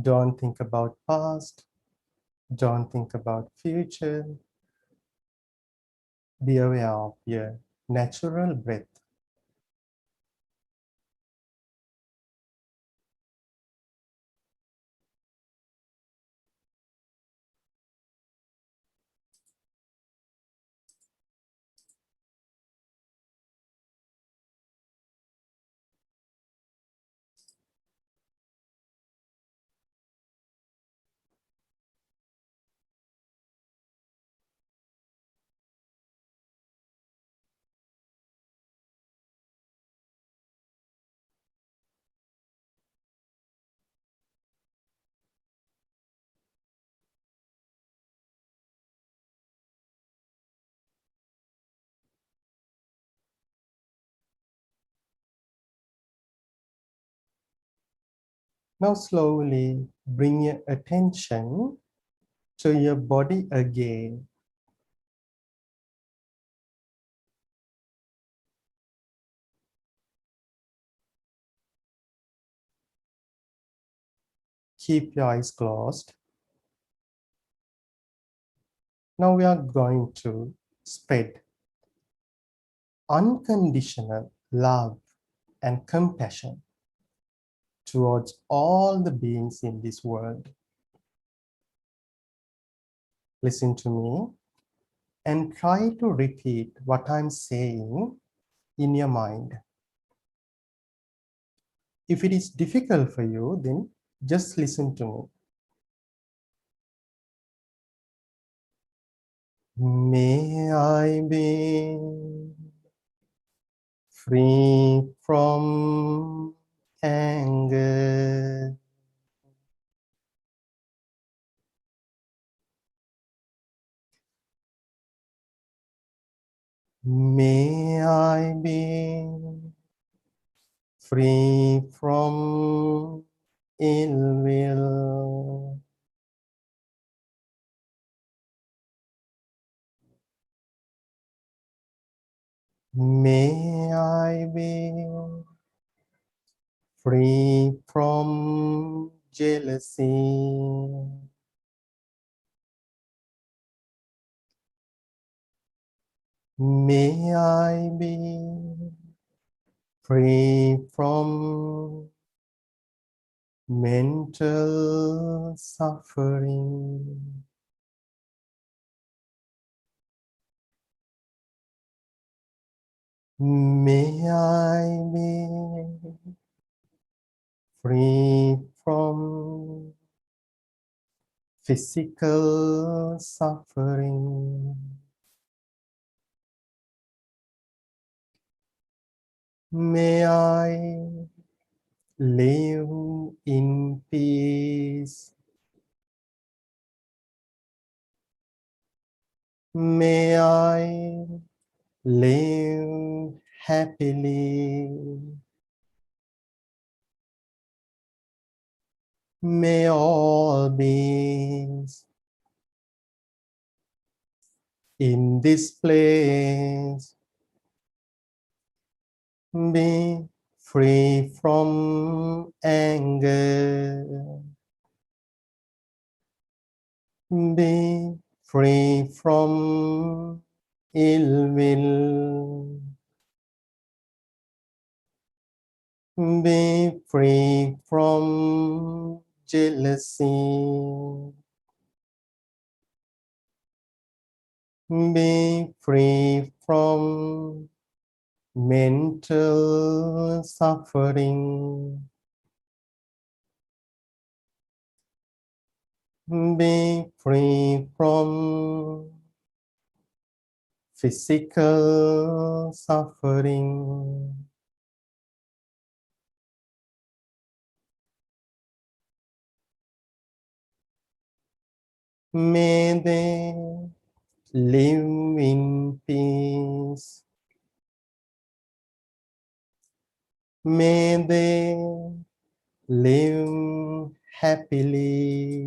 Don't think about past. Don't think about future. Be aware of your natural breath. Now slowly bring your attention to your body again. Keep your eyes closed. Now we are going to spread unconditional love and compassion towards all the beings in this world. Listen to me and try to repeat what I'm saying in your mind. If it is difficult for you, then just listen to me. May I be free from anger. May I be free from ill will. May I be free from jealousy. May I be free from mental suffering. May I be free from physical suffering. May I live in peace. May I live happily. May all beings in this place be free from anger. Be free from ill will. Be free from jealousy. Be free from mental suffering. Be free from physical suffering. May they live in peace. May they live happily.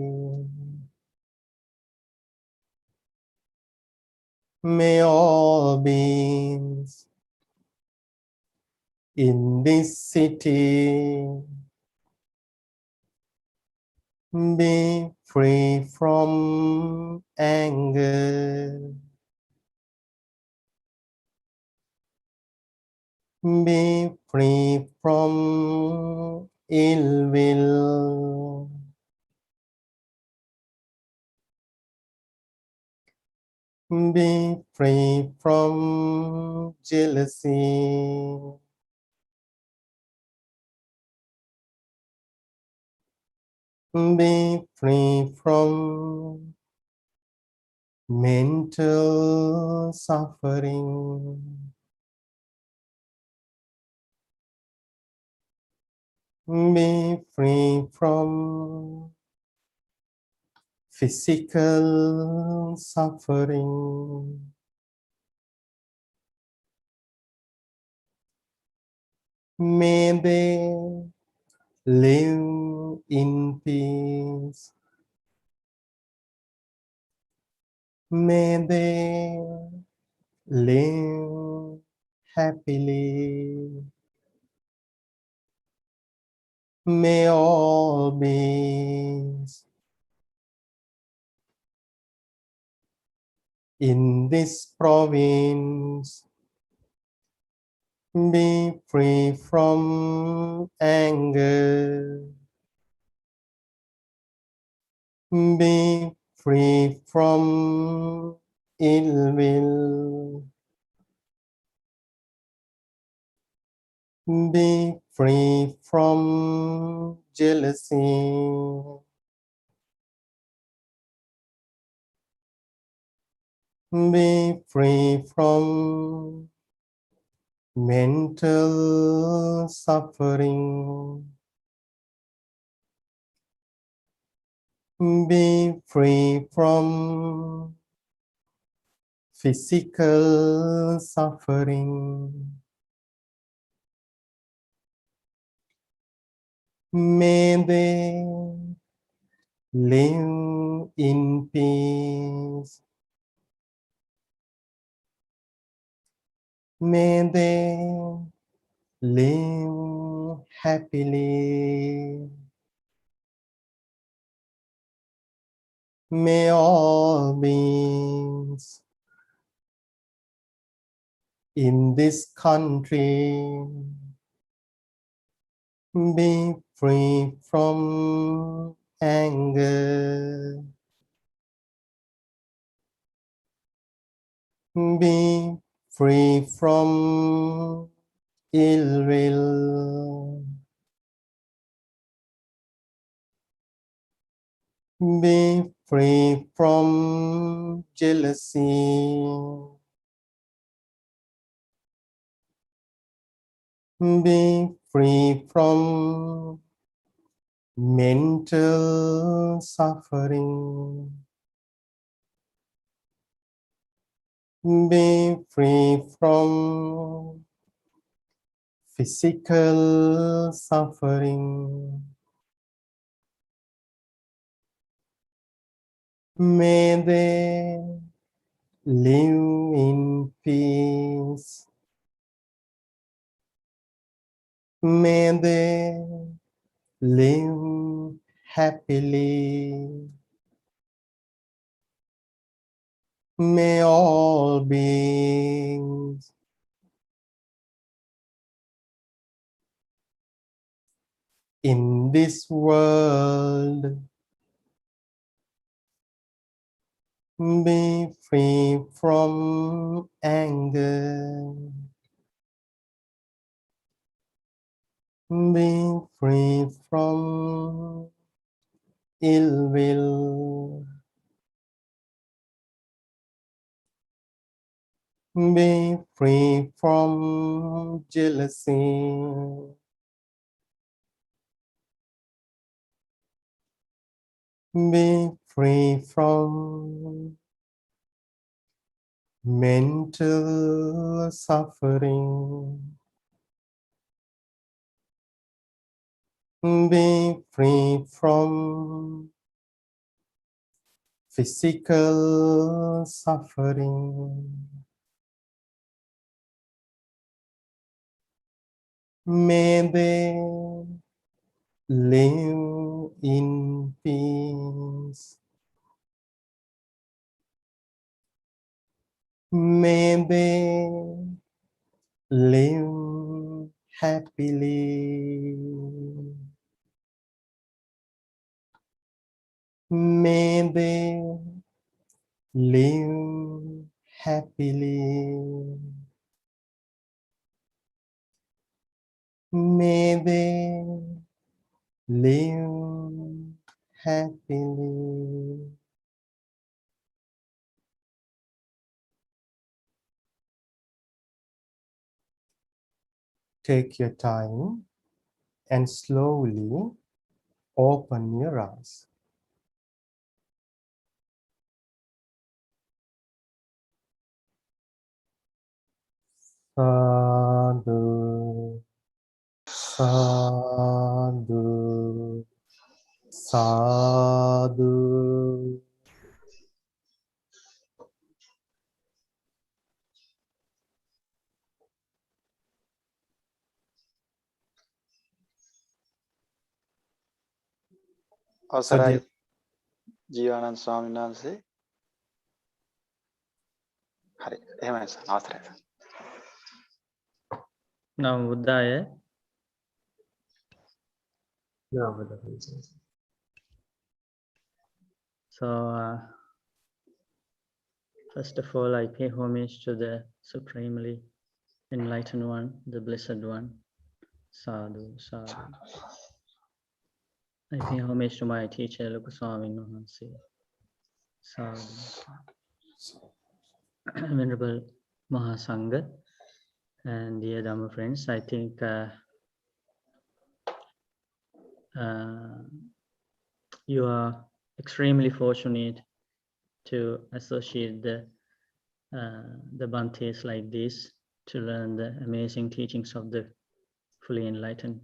May all beings in this city be free from anger. Be free from ill will. Be free from jealousy. Be free from mental suffering. Be free from physical suffering. May they live in peace. May they live happily. May all beings in this province be free from anger, be free from ill will, be free from jealousy, be free from mental suffering, be free from physical suffering. May they live in peace. May they live happily. May all beings in this country be free from anger, be free from ill will, be free from jealousy, be free from mental suffering, be free from physical suffering. May they live in peace. May they live happily. May all beings in this world be free from anger, be free from ill will, be free from jealousy, be free from mental suffering, be free from physical suffering. May they live in peace. May they live happily. May they live happily. May they live happily. Take your time and slowly open your eyes. Sadhu, sadhu, Sadhu. අවසරයි ජීවානන්ද ස්වාමීන් වහන්සේ. හරි එහෙමයි sir. අවසරයි sir. Namo Buddhaya. Yeah, but that makes sense. So, first of all, I pay homage to the Supremely Enlightened One, the Blessed One. Sadhu, sadhu. I pay homage to my teacher, Loka Swamin Wahanse. Sadhu. Venerable Maha Sangha and dear Dhamma friends, I think you are extremely fortunate to associate the Bhantes like this to learn the amazing teachings of the fully enlightened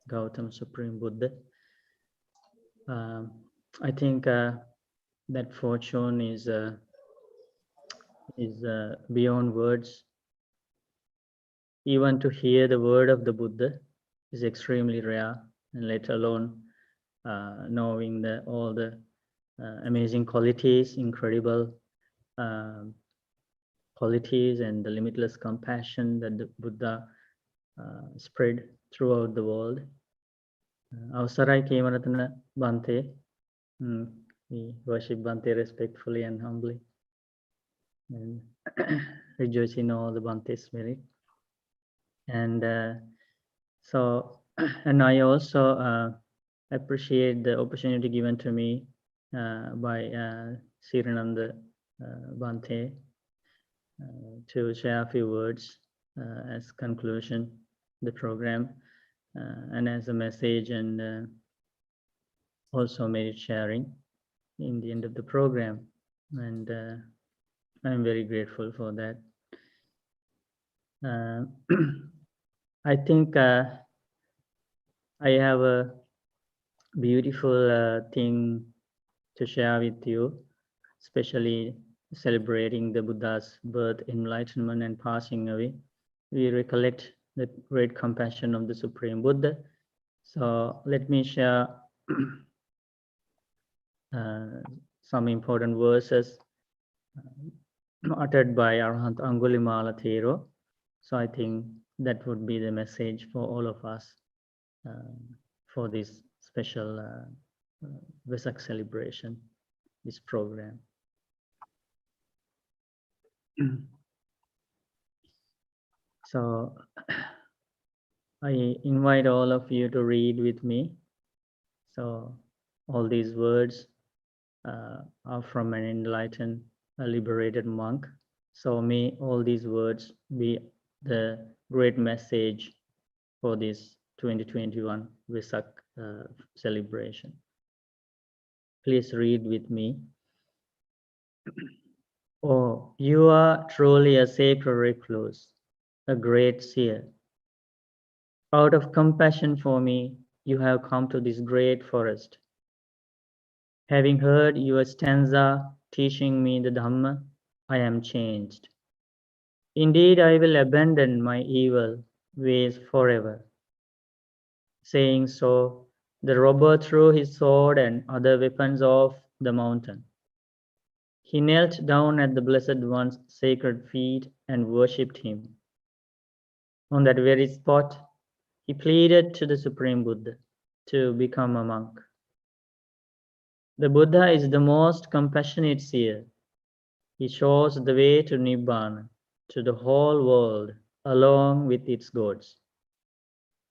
Gautama Supreme Buddha. I think that fortune is beyond words. Even to hear the word of the Buddha is extremely rare, and let alone knowing all the amazing qualities, incredible qualities, and the limitless compassion that the Buddha spread throughout the world. Avasarai Kemanatana Bhante. We worship Bhante respectfully and humbly, and rejoice in all the Bhante's merit. And and I also appreciate the opportunity given to me by Sirananda Bhante to share a few words as conclusion the program and as a message, and also merit sharing in the end of the program. And I'm very grateful for that. I think I have a beautiful thing to share with you, especially celebrating the Buddha's birth, enlightenment, and passing away. We recollect the great compassion of the Supreme Buddha. So let me share some important verses uttered by Arahant Angulimala Thero. So I think that would be the message for all of us for this special Vesak celebration, this program. So I invite all of you to read with me. So all these words are from an enlightened, liberated monk. So may all these words be the great message for this 2021 Vesak celebration. Please read with me. Oh, you are truly a sacred recluse, a great seer. Out of compassion for me, you have come to this great forest. Having heard your stanza teaching me the Dhamma, I am changed. Indeed, I will abandon my evil ways forever. Saying so, the robber threw his sword and other weapons off the mountain. He knelt down at the Blessed One's sacred feet and worshipped him. On that very spot, he pleaded to the Supreme Buddha to become a monk. The Buddha is the most compassionate seer. He shows the way to Nibbana, to the whole world, along with its gods.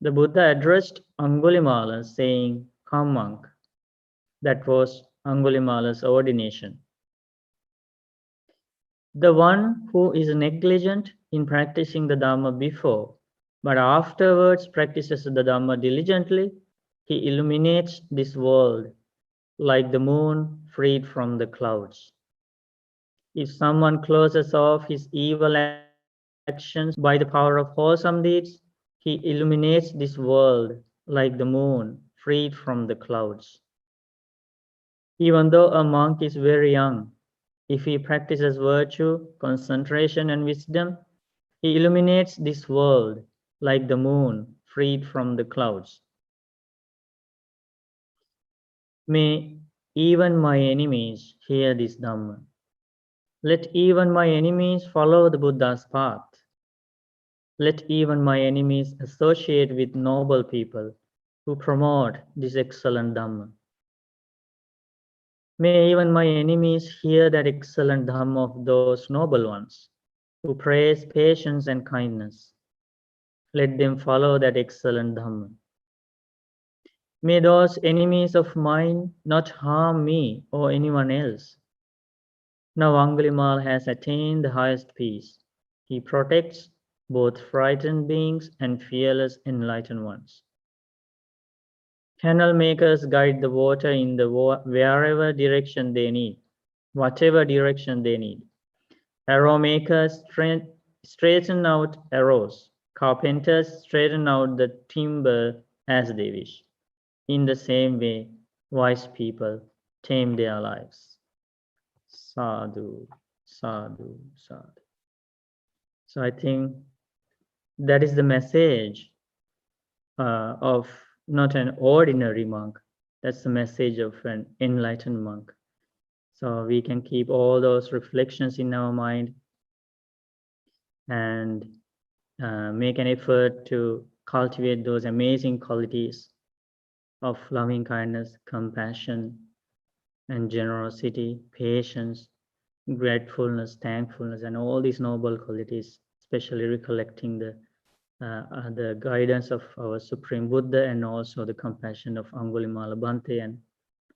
The Buddha addressed Angulimala saying, "Come, monk." That was Angulimala's ordination. The one who is negligent in practicing the Dhamma before, but afterwards practices the Dhamma diligently, he illuminates this world like the moon freed from the clouds. If someone closes off his evil actions by the power of wholesome deeds, he illuminates this world like the moon freed from the clouds. Even though a monk is very young, if he practices virtue, concentration, and wisdom, he illuminates this world like the moon freed from the clouds. May even my enemies hear this Dhamma. Let even my enemies follow the Buddha's path. Let even my enemies associate with noble people who promote this excellent Dhamma. May even my enemies hear that excellent Dhamma of those noble ones who praise patience and kindness. Let them follow that excellent Dhamma. May those enemies of mine not harm me or anyone else. Now Angulimal has attained the highest peace. He protects both frightened beings and fearless enlightened ones. Canal makers guide the water in the wherever direction they need, whatever direction they need. Arrow makers straighten out arrows. Carpenters straighten out the timber as they wish. In the same way, wise people tame their lives. Sadhu, sadhu, sadhu. So I think that is the message of not an ordinary monk. That's the message of an enlightened monk. So we can keep all those reflections in our mind and make an effort to cultivate those amazing qualities of loving kindness, compassion, and generosity, patience, gratefulness, thankfulness, and all these noble qualities, especially recollecting the guidance of our Supreme Buddha and also the compassion of Angulimala Bhante and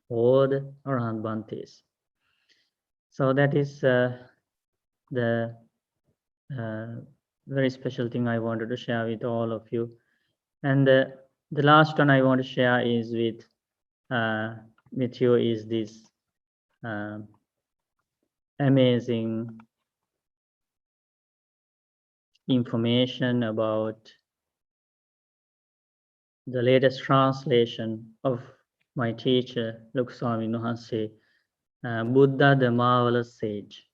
all the Arahant Bhantes. So that is the very special thing I wanted to share with all of you. And the last one I want to share is with you is this amazing information about the latest translation of my teacher, Lukswami Nuhanse, Buddha the Marvelous Sage.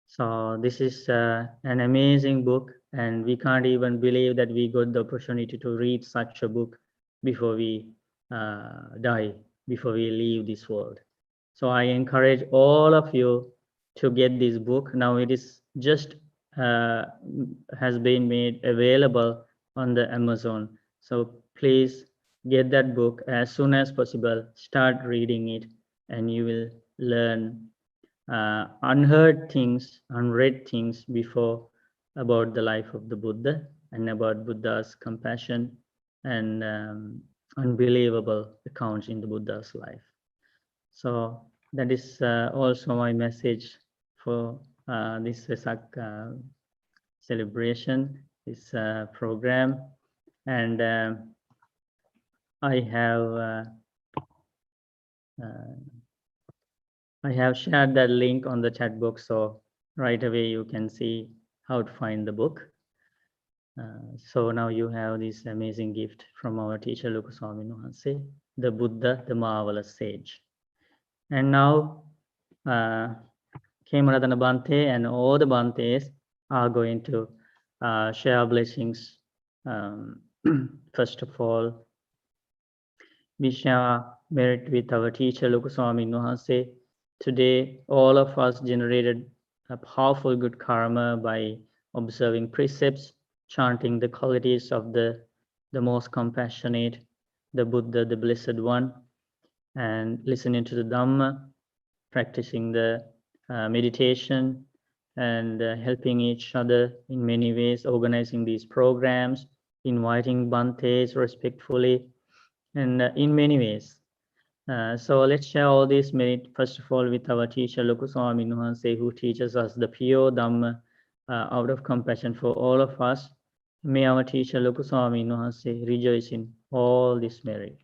So this is an amazing book, and we can't even believe that we got the opportunity to read such a book before we die, before we leave this world. So I encourage all of you to get this book. Now it is just has been made available on the Amazon. So please get that book as soon as possible. Start reading it, and you will learn unheard things, unread things before about the life of the Buddha and about Buddha's compassion and unbelievable accounts in the Buddha's life. So that is also my message for this Vesak celebration, this program. And I have shared that link on the chat box, so right away you can see how to find the book. So now you have this amazing gift from our teacher Lukuswami Nuhanse, the Buddha, the Marvelous Sage. And now Kemaradana Bhante and all the Bhantes are going to share blessings. First of all, we share merit with our teacher Lukuswami Nuhanse. Today, all of us generated a powerful good karma by observing precepts, chanting the qualities of the most compassionate, the Buddha, the Blessed One, and listening to the Dhamma, practicing the meditation, and helping each other in many ways, organizing these programs, inviting Bhantes respectfully, and in many ways. So let's share all this merit, first of all, with our teacher, Lukuswami Nuhanse, who teaches us the pure Dhamma out of compassion for all of us. May our teacher, Lukuswami Nuhanse, rejoice in all this merit.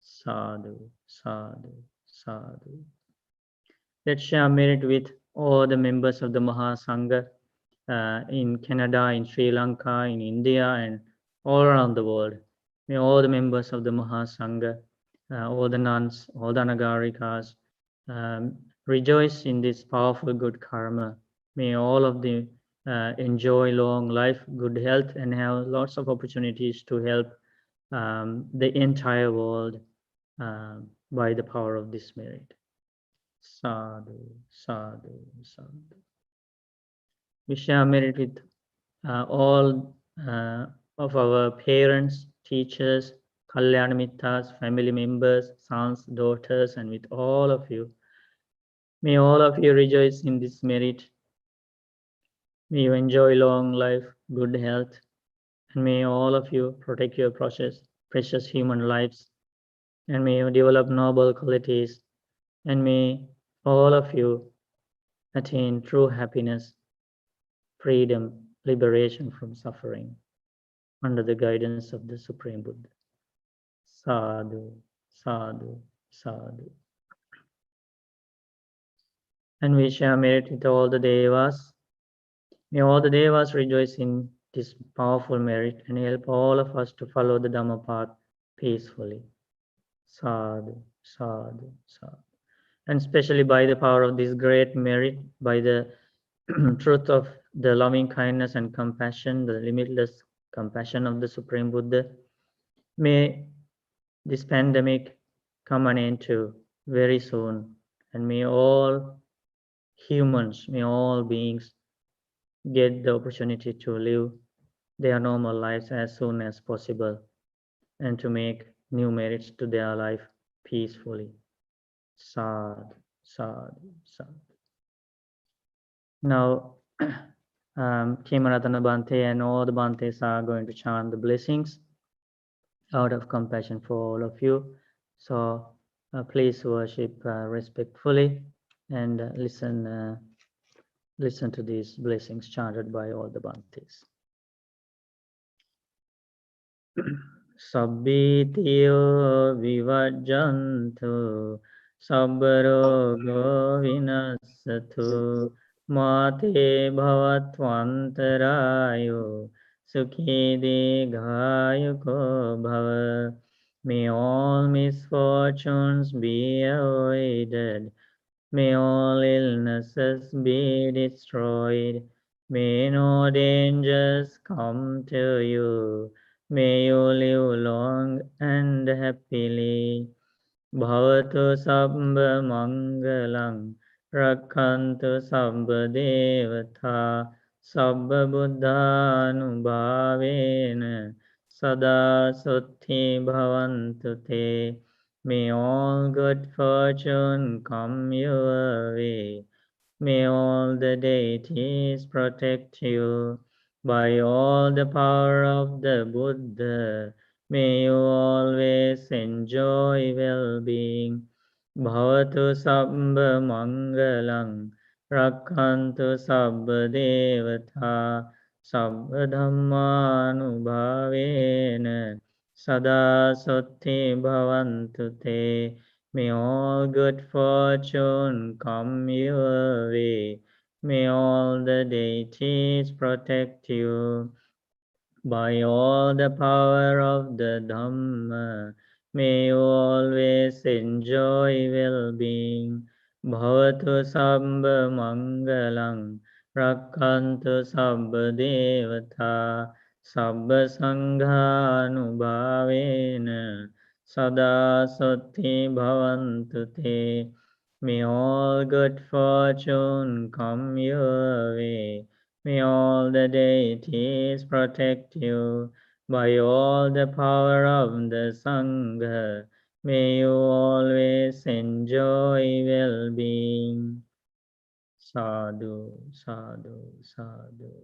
Sadhu, sadhu, sadhu. Let's share merit with all the members of the Maha Sangha in Canada, in Sri Lanka, in India, and all around the world. May all the members of the Maha Sangha all the nuns, all the Anagarikas, rejoice in this powerful good karma. May all of them enjoy long life, good health, and have lots of opportunities to help the entire world by the power of this merit. Sadhu, sadhu, sadhu. We share merit with all of our parents, teachers, Kalyanamitas, family members, sons, daughters, and with all of you. May all of you rejoice in this merit. May you enjoy long life, good health, and may all of you protect your precious human lives, and may you develop noble qualities, and may all of you attain true happiness, freedom, liberation from suffering, under the guidance of the Supreme Buddha. Sadhu, sadhu, sadhu. And we share merit with all the devas. May all the devas rejoice in this powerful merit and help all of us to follow the Dhamma path peacefully. Sadhu, sadhu, sadhu. And especially by the power of this great merit, by the truth of the loving kindness and compassion, the limitless compassion of the Supreme Buddha, may this pandemic come an end to very soon, and may all humans, may all beings get the opportunity to live their normal lives as soon as possible and to make new merits to their life peacefully. Sadhu, sadhu, sadhu. Now, Kimaratana Bhante and all the Bhantes are going to chant the blessings out of compassion for all of you. So please worship respectfully and listen to these blessings chanted by all the Bhantes. Sabbitiyo vivajjantu sabbarogo vinassatu mate bhavatvantarayo sukhi digayuko bhava. May all misfortunes be avoided. May all illnesses be destroyed. May no dangers come to you. May you live long and happily. Bhavatu sabba mangalang, rakhantu sabba devata, sabba buddhanubhavena, sada sutti bhavantu te. May all good fortune come your way. May all the deities protect you. By all the power of the Buddha, may you always enjoy well-being. Bhavatu sabba mangalang, rakhantu sabba devata, sabba dhammanubhavena, sada sutti bhavantu te. May all good fortune come your way. May all the deities protect you. By all the power of the Dhamma, may you always enjoy well-being. Bhavatu sabba mangalang, rakhantu sabba devata, sabba sanghanubhavena, sada sutti bhavantu te. May all good fortune come your way. May all the deities protect you. By all the power of the Sangha, may you always enjoy well-being. Sadhu, sadhu, sadhu.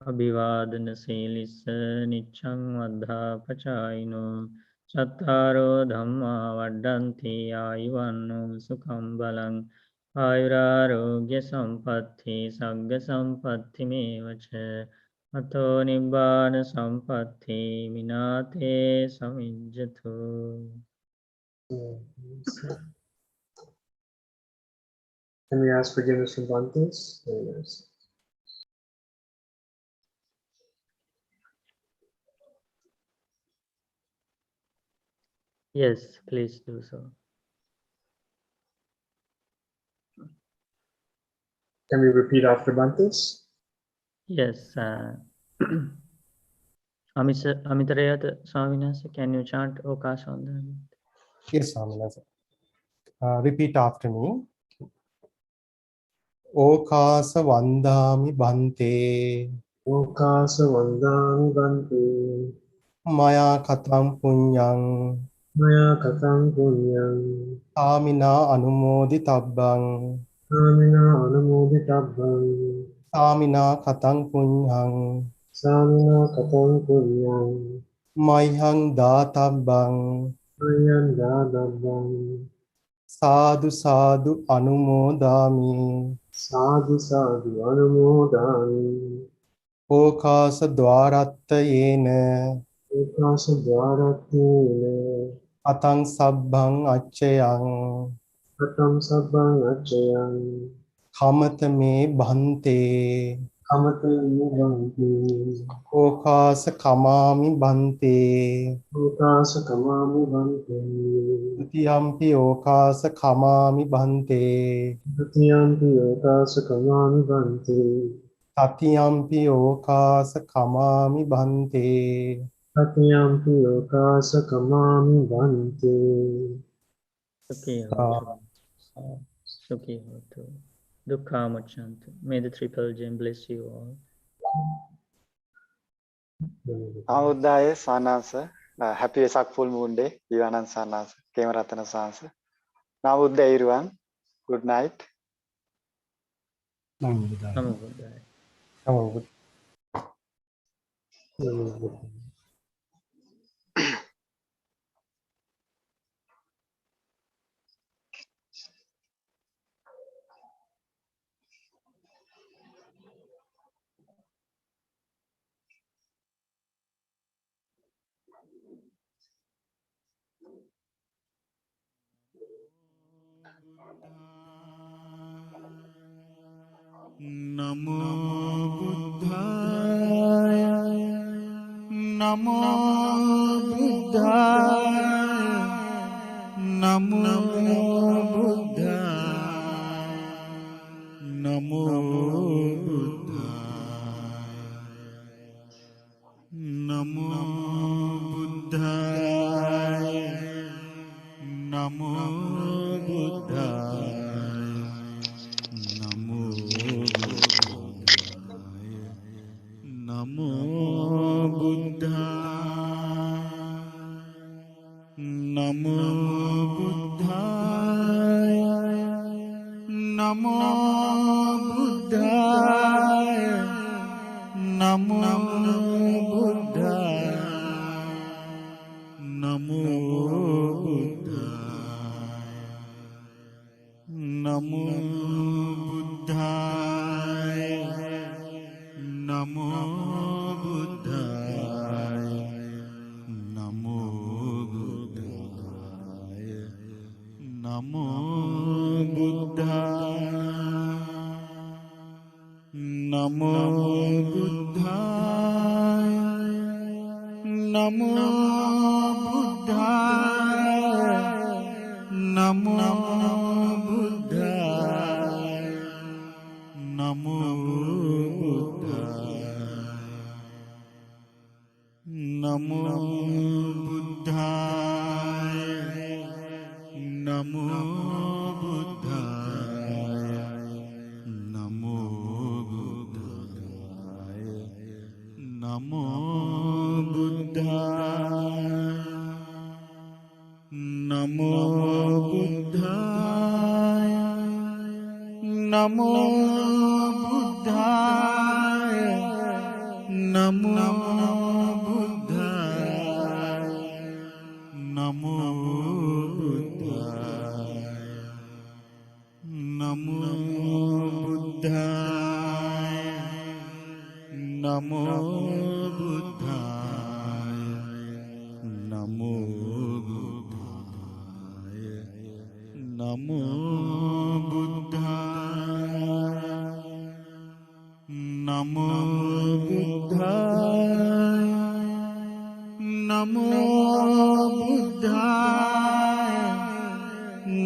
Abhivadana silissa niccang vaddha pachayino. Chattaro dhamma vaddanti ayuvanno sukham balang. Ayurarogya sampatti sagga sampatti mevacha ato nibbana sampatti minate samijjatu. Can we ask forgiveness from Bhantes? Very nice. Yes, please do so. Can we repeat after Bhantes? Yes. Amitarayata Swaminasa, can you chant Okasa on them? Yes, Swaminasa. Repeat after me. Okasa Vandami Bhante. Okasa Vandami Bhante. Maya Katam Punyang. Maya Katam Punyam. Samina Anumoditabang. Samina Anumoditabang. Samina Katang Punyang. Samina Katam Punyam. Mayhang Databang. Mayan Dadabang. Sadhu Sadhu Anumodami. Sadhu Sadhu Anumodami. Okasa Dwarattayena. Okasa Dwaratine. Atang Sabbang Achayang. Katam Sabbang Achayam. Kamatame Bhante. Kamatami Bhante. Okasa Kamami Bhante. Okasa Kamami Bhante. Tutiyampi Okasa Kamami Bhante. Tatiyampi Okasa Kamami Bhante. Tatiyampi Okasa Kamami Bhante. Tatiyampi Okasa Kamami Bhante. Sukhi hotu. Sukhi hotu. Dukkha Muchantu. May the triple gem bless you all. Namo Buddhaya, Sanasa. Happy Vesak Full Moon Day. Vivanan Sanasa. Kemaratana Sanasa. Namo Buddhaya, everyone. Good night. Namo Buddhaya. Namo Buddhaya. Namo Buddhaya. Namo Buddhaya, Namo Buddhaya, Namo Buddhaya, Namo Buddhaya, Namo Buddhaya, Namo Buddhaya. Namo Buddhaya, Namo Buddhaya, Namo Buddhaya, Namo Buddhaya, Namo Buddhaya, Namo Buddhaya, Namo Buddhaya, Namo Buddhaya, Namo Buddhaya, Namo Buddhaya, Namo Buddhaya, Namo Buddhaya, Namo Namo Buddhaya, Namo Buddhaya, Namo Buddhaya, Namo Buddhaya, Namo Buddhaya, Namo Buddhaya, Namo Namo Buddhaya, Namo Buddhaya, Namo Buddhaya, Namo Buddhaya, Namo Buddhaya, Namo Buddhaya, Namo Buddhaya.